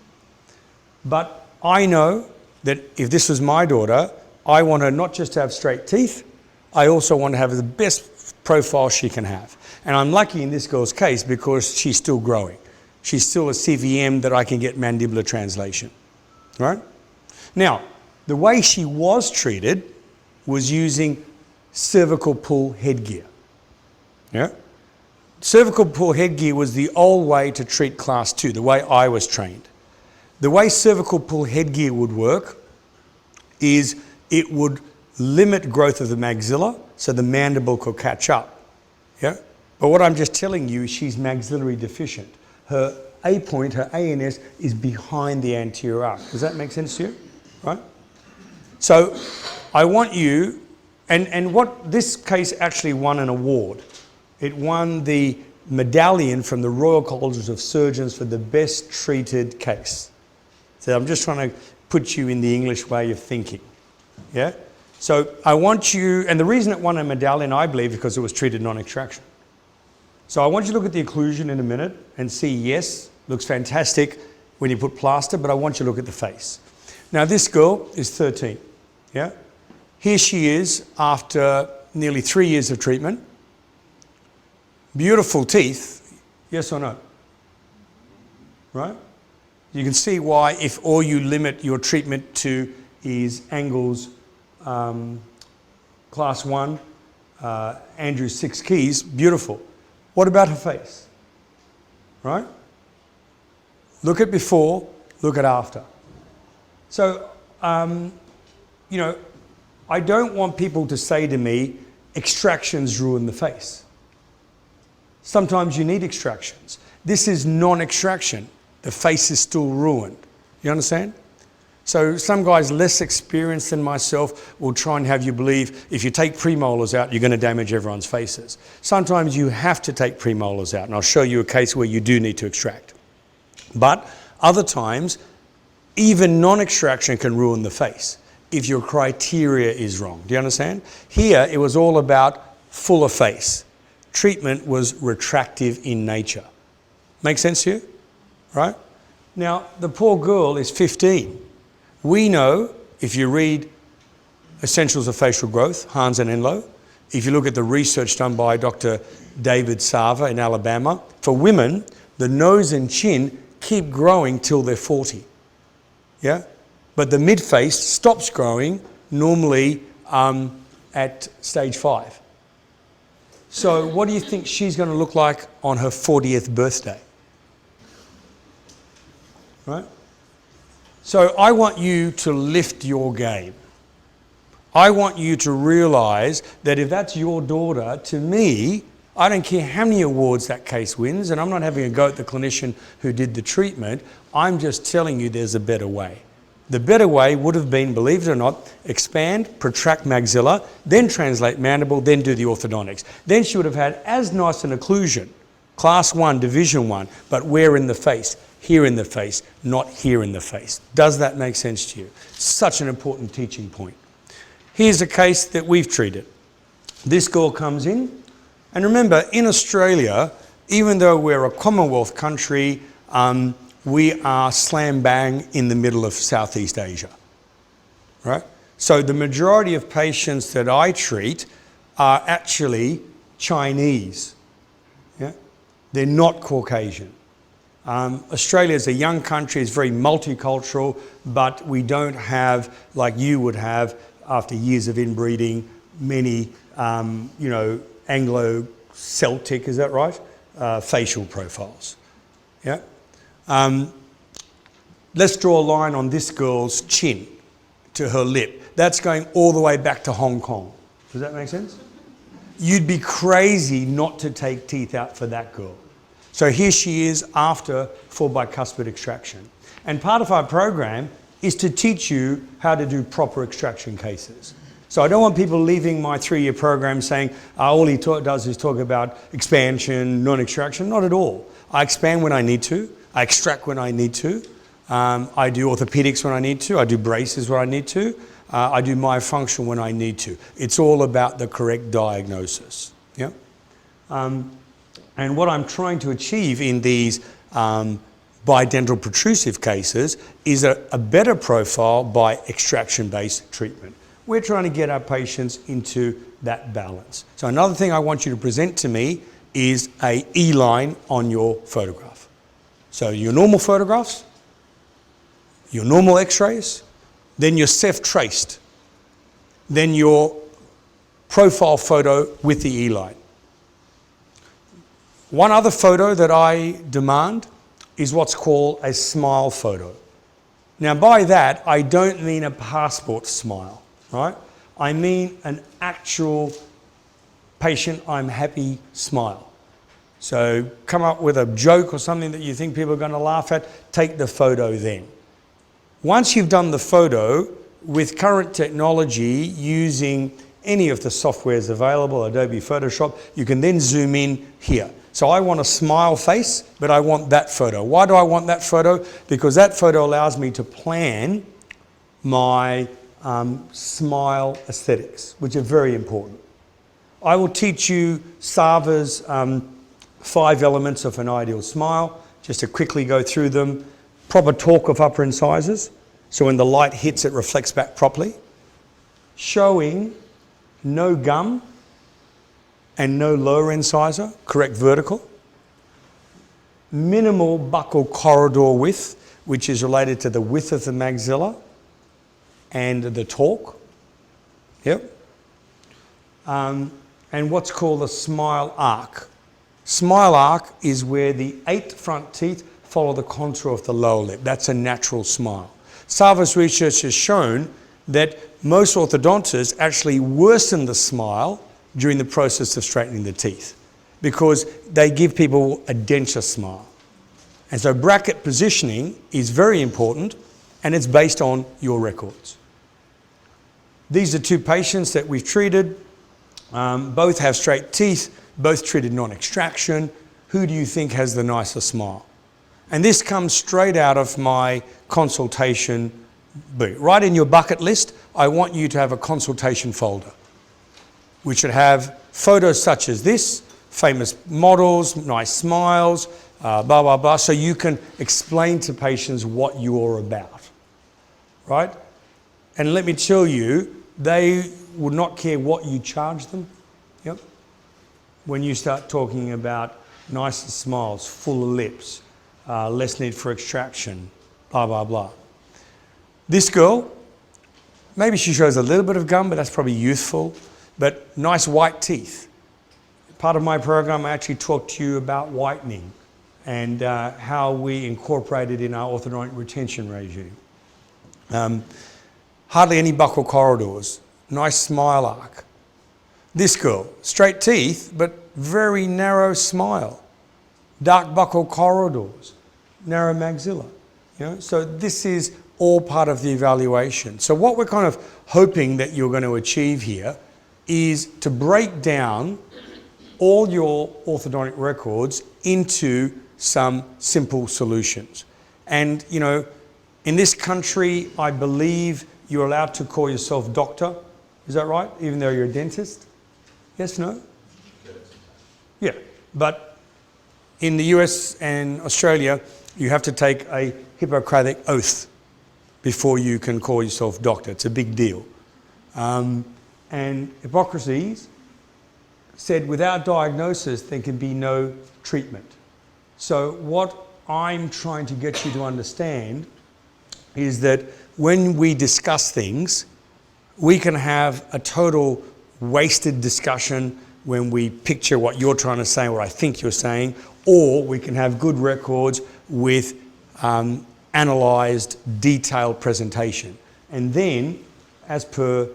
But I know that if this was my daughter, I want her not just to have straight teeth, I also want to have the best profile she can have. And I'm lucky in this girl's case because she's still growing. She's still a CVM that I can get mandibular translation, right? Now, the way she was treated was using cervical pull headgear. Yeah? Cervical pull headgear was the old way to treat class 2, the way I was trained. The way cervical pull headgear would work is it would limit growth of the maxilla so the mandible could catch up. Yeah? But what I'm just telling you, she's maxillary deficient. Her A point, her ANS, is behind the anterior arc. Does that make sense to you? Right? So I want you, and what this case actually won an award. It won the medallion from the Royal College of Surgeons for the best treated case. So I'm just trying to put you in the English way of thinking. Yeah? So I want you, and the reason it won a medallion, I believe, because it was treated non-extraction. So I want you to look at the occlusion in a minute and see, yes, looks fantastic when you put plaster, but I want you to look at the face. Now this girl is 13, yeah? Here she is after nearly 3 years of treatment. Beautiful teeth, yes or no? Right? You can see why if all you limit your treatment to is angles class 1, Andrew's 6 keys, beautiful. What about her face? Right? Look at before, look at after. So, you know, I don't want people to say to me, extractions ruin the face. Sometimes you need extractions. This is non-extraction. The face is still ruined. You understand? So some guys less experienced than myself will try and have you believe if you take premolars out, you're going to damage everyone's faces. Sometimes you have to take premolars out, and I'll show you a case where you do need to extract. But other times, even non-extraction can ruin the face if your criteria is wrong. Do you understand? Here, it was all about fuller face. Treatment was retractive in nature. Make sense to you? Right? Now, the poor girl is 15. We know, if you read Essentials of Facial Growth, Hans and Enlow, if you look at the research done by Dr. David Sava in Alabama, for women, the nose and chin keep growing till they're 40. Yeah? But the mid-face stops growing normally at stage 5. So what do you think she's going to look like on her 40th birthday? Right? So I want you to lift your game. I want you to realise that if that's your daughter, to me, I don't care how many awards that case wins, and I'm not having a go at the clinician who did the treatment. I'm just telling you there's a better way. The better way would have been, believe it or not, expand, protract maxilla, then translate mandible, then do the orthodontics. Then she would have had as nice an occlusion, class 1, division 1, but where in the face? Here in the face, not here in the face. Does that make sense to you? Such an important teaching point. Here's a case that we've treated. This girl comes in, and remember, in Australia, even though we're a Commonwealth country, we are slam bang in the middle of Southeast Asia, right? So the majority of patients that I treat are actually Chinese, yeah? They're not Caucasian. Australia is a young country, it's very multicultural, but we don't have, like you would have after years of inbreeding, many, you know, Anglo-Celtic, is that right? Facial profiles, yeah? Let's draw a line on this girl's chin to her lip. That's going all the way back to Hong Kong. Does that make sense? You'd be crazy not to take teeth out for that girl. So here she is after full bicuspid extraction. And part of our program is to teach you how to do proper extraction cases. So I don't want people leaving my 3-year program saying, all he does is talk about expansion, non-extraction. Not at all. I expand when I need to. I extract when I need to. I do orthopedics when I need to. I do braces when I need to. I do myofunction when I need to. It's all about the correct diagnosis. Yeah? And what I'm trying to achieve in these bidental protrusive cases is a better profile by extraction-based treatment. We're trying to get our patients into that balance. So another thing I want you to present to me is a E-line on your photograph. So your normal photographs, your normal x-rays, then your Ceph-traced, then your profile photo with the E-line. One other photo that I demand is what's called a smile photo. Now by that, I don't mean a passport smile, right? I mean an actual patient I'm happy smile. So come up with a joke or something that you think people are going to laugh at, take the photo then. Once you've done the photo, with current technology using any of the softwares available, Adobe Photoshop, you can then zoom in here. So I want a smile face, but I want that photo. Why do I want that photo? Because that photo allows me to plan my smile aesthetics, which are very important. I will teach you Sava's 5 elements of an ideal smile, just to quickly go through them. Proper torque of upper incisors, so when the light hits it reflects back properly. Showing no gum and no lower incisor, correct vertical. Minimal buccal corridor width, which is related to the width of the maxilla and the torque. Yep. And what's called a smile arc. Smile arc is where the 8 front teeth follow the contour of the lower lip. That's a natural smile. Sava's research has shown that most orthodontists actually worsen the smile during the process of straightening the teeth because they give people a denture smile. And so bracket positioning is very important, and it's based on your records. These are 2 patients that we've treated. Both have straight teeth, both treated non-extraction. Who do you think has the nicer smile? And this comes straight out of my consultation book. Right in your bucket list, I want you to have a consultation folder, which should have photos such as this, famous models, nice smiles, blah, blah, blah, so you can explain to patients what you're about, right? And let me tell you, they would not care what you charge them, yep, when you start talking about nicer smiles, fuller lips, less need for extraction, blah, blah, blah. This girl, maybe she shows a little bit of gum, but that's probably youthful, but nice white teeth. Part of my program, I actually talked to you about whitening and how we incorporate it in our orthodontic retention regime. Hardly any buccal corridors, nice smile arc. This girl, straight teeth, but very narrow smile. Dark buccal corridors, narrow maxilla. You know? So this is all part of the evaluation. So what we're kind of hoping that you're going to achieve here is to break down all your orthodontic records into some simple solutions. And, you know, in this country, I believe you're allowed to call yourself doctor. Is that right? Even though you're a dentist? Yes, no? Yeah. But in the US and Australia, you have to take a Hippocratic oath before you can call yourself doctor. It's a big deal. And Hippocrates said without diagnosis, there can be no treatment. So what I'm trying to get you to understand is that when we discuss things, we can have a total wasted discussion when we picture what you're trying to say or I think you're saying, or we can have good records with analysed, detailed presentation. And then, as per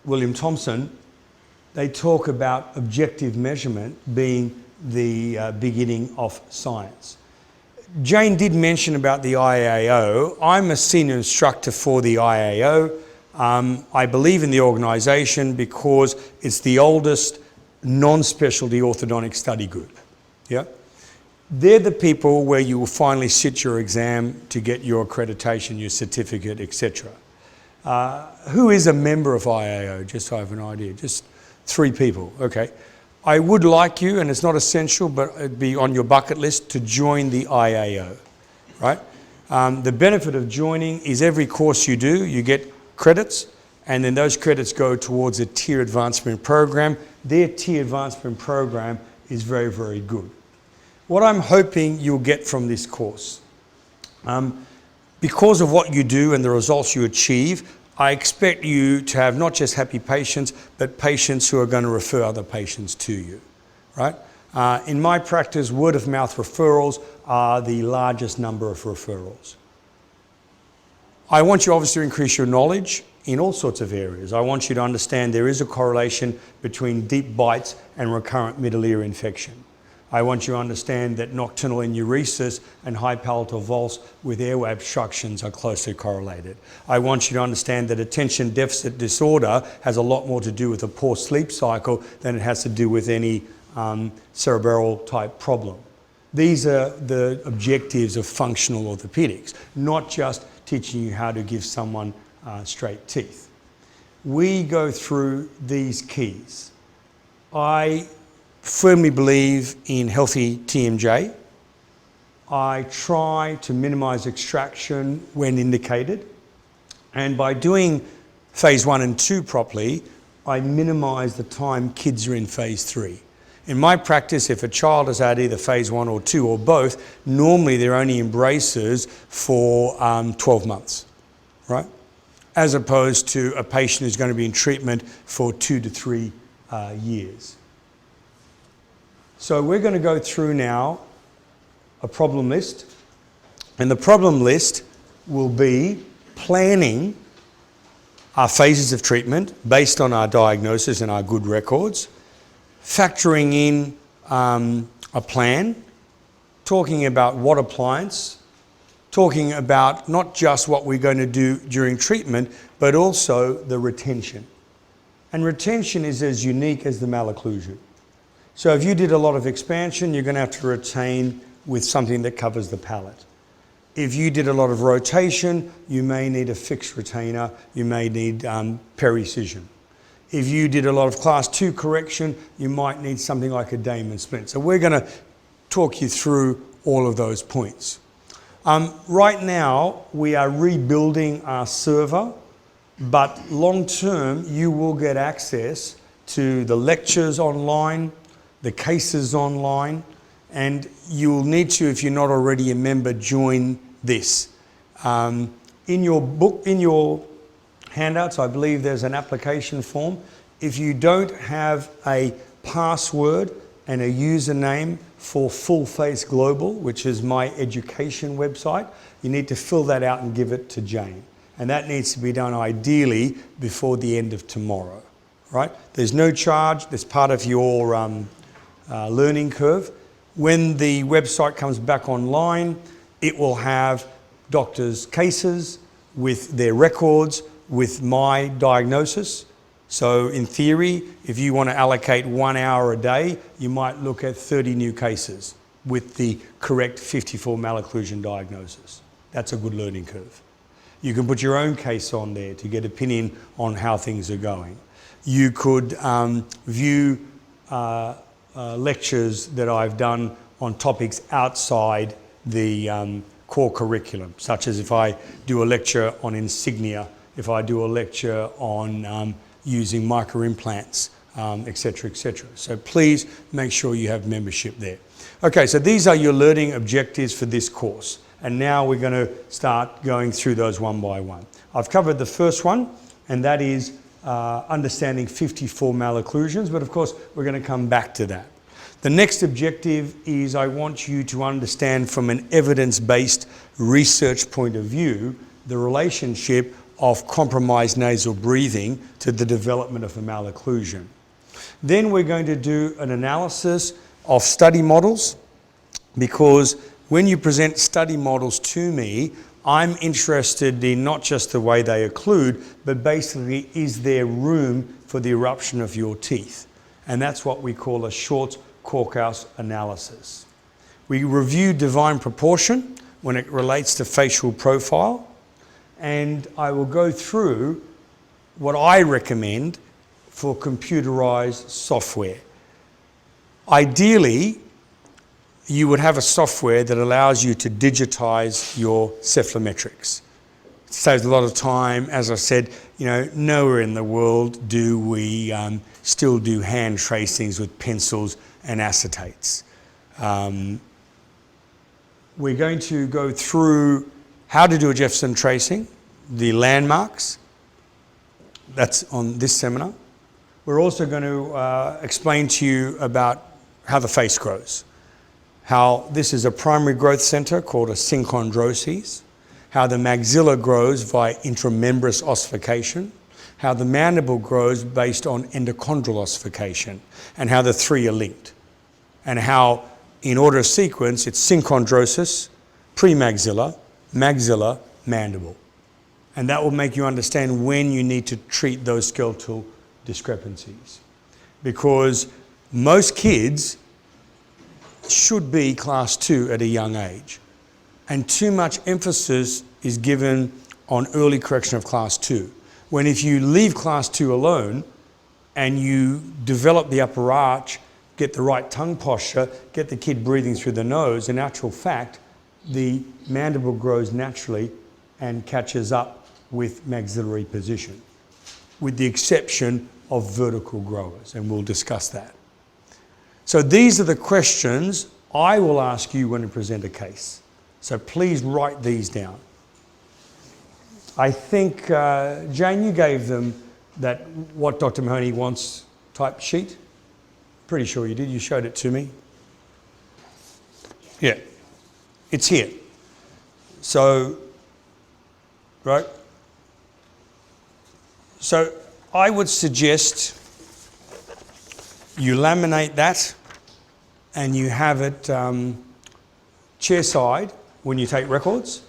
William Thompson, they talk about objective measurement being the beginning of science. Jane did mention about the IAO. I'm a senior instructor for the IAO. I believe in the organisation because it's the oldest non-specialty orthodontic study group. Yeah? They're the people where you will finally sit your exam to get your accreditation, your certificate, etc. Who is a member of IAO? Just so I have an idea. Just 3 people. Okay. I would like you, and it's not essential, but it'd be on your bucket list to join the IAO, right? The benefit of joining is every course you do, you get credits, and then those credits go towards a tier advancement program. Their tier advancement program is very, very good. What I'm hoping you'll get from this course, because of what you do and the results you achieve, I expect you to have not just happy patients, but patients who are going to refer other patients to you, right? In my practice, word of mouth referrals are the largest number of referrals. I want you obviously to increase your knowledge in all sorts of areas. I want you to understand there is a correlation between deep bites and recurrent middle ear infection. I want you to understand that nocturnal enuresis and high palatal vols with airway obstructions are closely correlated. I want you to understand that attention deficit disorder has a lot more to do with a poor sleep cycle than it has to do with any cerebral type problem. These are the objectives of functional orthopedics, not just teaching you how to give someone straight teeth. We go through these keys. I firmly believe in healthy TMJ. I try to minimize extraction when indicated. And by doing phase 1 and 2 properly, I minimize the time kids are in phase 3. In my practice, if a child has had either phase 1 or 2 or both, normally they're only in braces for 12 months, right? As opposed to a patient who's going to be in treatment for 2 to 3 years. So we're going to go through now a problem list, and the problem list will be planning our phases of treatment based on our diagnosis and our good records, factoring in a plan, talking about what appliance, talking about not just what we're going to do during treatment, but also the retention. And retention is as unique as the malocclusion. So if you did a lot of expansion, you're going to have to retain with something that covers the palate. If you did a lot of rotation, you may need a fixed retainer, you may need peri-incision. If you did a lot of class 2 correction, you might need something like a Damon splint. So we're going to talk you through all of those points. Right now, we are rebuilding our server, but long term, you will get access to the lectures online, the cases online, and you'll need to, if you're not already a member, join this. In your book, in your handouts, I believe there's an application form. If you don't have a password and a username for Full Face Global, which is my education website, you need to fill that out and give it to Jane. And that needs to be done ideally before the end of tomorrow, right? There's no charge, that's part of your learning curve. When the website comes back online, it will have doctors' cases with their records, with my diagnosis. So in theory, if you want to allocate 1 hour a day, you might look at 30 new cases with the correct 54 malocclusion diagnosis. That's a good learning curve. You can put your own case on there to get opinion on how things are going. You could view lectures that I've done on topics outside the core curriculum, such as if I do a lecture on insignia, if I do a lecture on using microimplants, etc., etc. So please make sure you have membership there. Okay, so these are your learning objectives for this course. And now we're going to start going through those one by one. I've covered the first one, and that is understanding 54 malocclusions, but of course we're going to come back to that. The next objective is I want you to understand from an evidence-based research point of view the relationship of compromised nasal breathing to the development of a malocclusion. Then we're going to do an analysis of study models, because when you present study models to me, I'm interested in not just the way they occlude, but basically, is there room for the eruption of your teeth? And that's what we call a short Korkhaus analysis. We review divine proportion when it relates to facial profile, and I will go through what I recommend for computerized software. Ideally, you would have a software that allows you to digitize your cephalometrics. It saves a lot of time. As I said, nowhere in the world do we still do hand tracings with pencils and acetates. We're going to go through how to do a Jefferson tracing, the landmarks. That's on this seminar. We're also going to explain to you about how the face grows, how this is a primary growth center called a synchondroses, how the maxilla grows via intramembranous ossification, how the mandible grows based on endochondral ossification, and how the three are linked, and how, in order of sequence, it's synchondrosis, premaxilla, maxilla, mandible. And that will make you understand when you need to treat those skeletal discrepancies. Because most kids should be class 2 at a young age. And too much emphasis is given on early correction of class 2. When if you leave class 2 alone and you develop the upper arch, get the right tongue posture, get the kid breathing through the nose, in actual fact, the mandible grows naturally and catches up with maxillary position, with the exception of vertical growers, and we'll discuss that. So these are the questions I will ask you when you present a case. So please write these down. I think, Jane, you gave them that what Dr. Mahoney wants type sheet. Pretty sure you did. You showed it to me. Yeah. It's here. So, right? So I would suggest you laminate that and you have it chairside when you take records,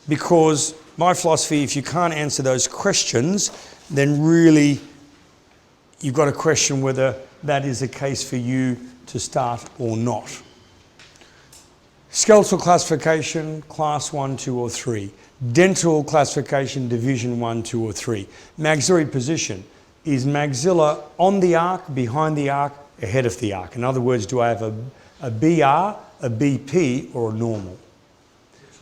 because my philosophy, if you can't answer those questions, then really you've got to question whether that is a case for you to start or not. Skeletal classification, class 1, 2 or 3. Dental classification, division 1, 2 or 3. Maxillary position. Is maxilla on the arc, behind the arc, ahead of the arc? In other words, do I have a BR, a BP or a normal?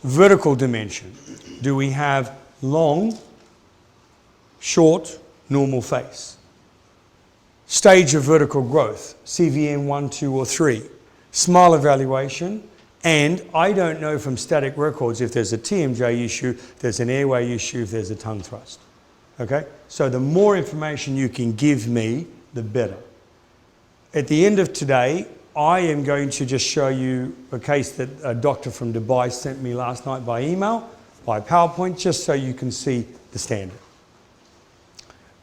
Vertical dimension. Do we have long, short, normal face? Stage of vertical growth, CVM 1, 2 or 3. Smile evaluation. And I don't know from static records if there's a TMJ issue, if there's an airway issue, if there's a tongue thrust. Okay? So the more information you can give me, the better. At the end of today, I am going to just show you a case that a doctor from Dubai sent me last night by email, by PowerPoint, just so you can see the standard.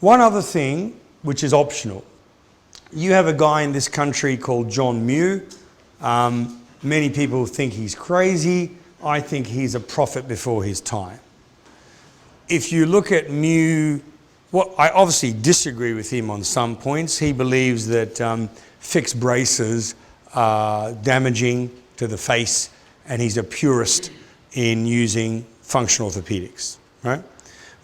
One other thing, which is optional. You have a guy in this country called John Mew. Many people think he's crazy. I think he's a prophet before his time. If you look at Mew, I obviously disagree with him on some points. He believes that fixed braces are damaging to the face, and he's a purist in using functional orthopedics, right?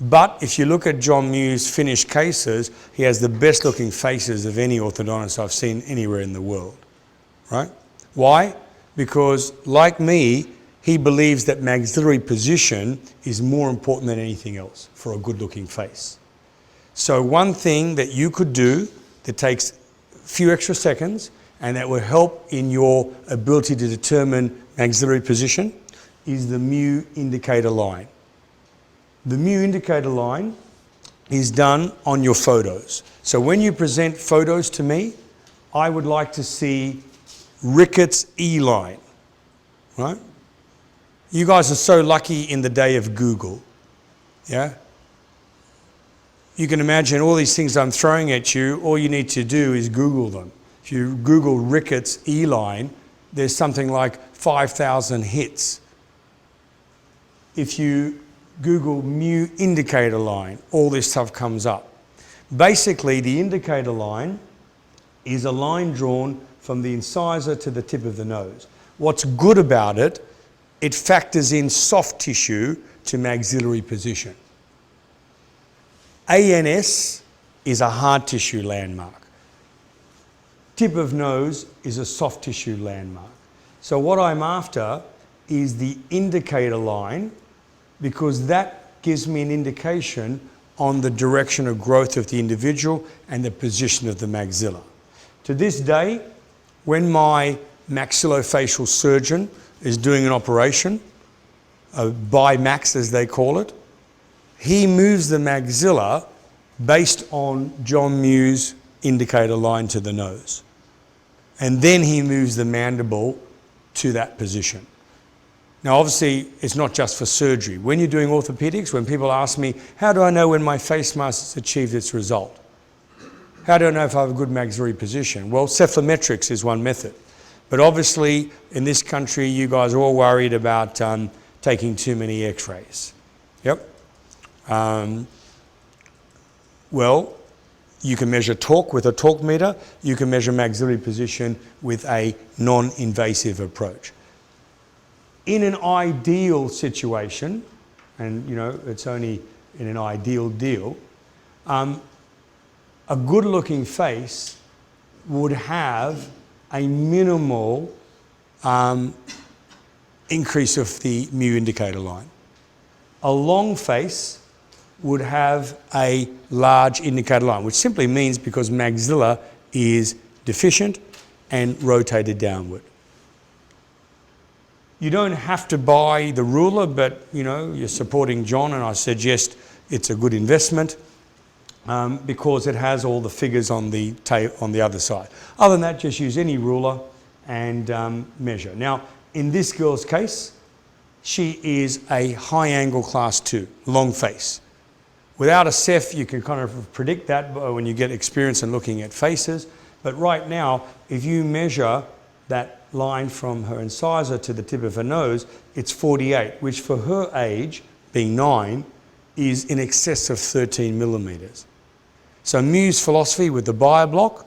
But if you look at John Mew's finished cases, he has the best looking faces of any orthodontist I've seen anywhere in the world, right? Why? Because, like me, he believes that maxillary position is more important than anything else for a good-looking face. So one thing that you could do that takes a few extra seconds and that will help in your ability to determine maxillary position is the Mew indicator line. The Mew indicator line is done on your photos. So when you present photos to me, I would like to see Ricketts E-line, right? You guys are so lucky in the day of Google, yeah? You can imagine all these things I'm throwing at you, all you need to do is Google them. If you Google Ricketts E-line, there's something like 5,000 hits. If you Google Mew indicator line, all this stuff comes up. Basically, the indicator line is a line drawn from the incisor to the tip of the nose. What's good about it, it factors in soft tissue to maxillary position. ANS is a hard tissue landmark. tip of nose is a soft tissue landmark. So what I'm after is the indicator line, because that gives me an indication on the direction of growth of the individual and the position of the maxilla. To this day, when my maxillofacial surgeon is doing an operation, a bi-max as they call it, he moves the maxilla based on John Mew's indicator line to the nose. And then he moves the mandible to that position. Now obviously it's not just for surgery. When you're doing orthopedics, when people ask me, how do I know when my face mask has achieved its result? How do I know if I have a good maxillary position? Well, cephalometrics is one method. But obviously in this country you guys are all worried about taking too many x-rays. Yep. Well, you can measure torque with a torque meter. You can measure maxillary position with a non-invasive approach. In an ideal situation, and you know, it's only in an ideal deal, a good-looking face would have a minimal increase of the mu indicator line. A long face would have a large indicator line, which simply means because maxilla is deficient and rotated downward. You don't have to buy the ruler, but you know, you're supporting John, and I suggest it's a good investment because it has all the figures on the other side. Other than that, just use any ruler and measure. Now, in this girl's case, she is a high angle class 2, long face. Without a Ceph, you can kind of predict that when you get experience in looking at faces. But right now, if you measure that line from her incisor to the tip of her nose, it's 48, which for her age, being 9, is in excess of 13 millimeters. So Mew's philosophy with the BioBlock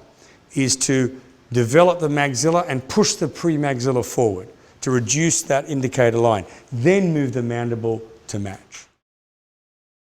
is to develop the maxilla and push the premaxilla forward to reduce that indicator line, then move the mandible to match.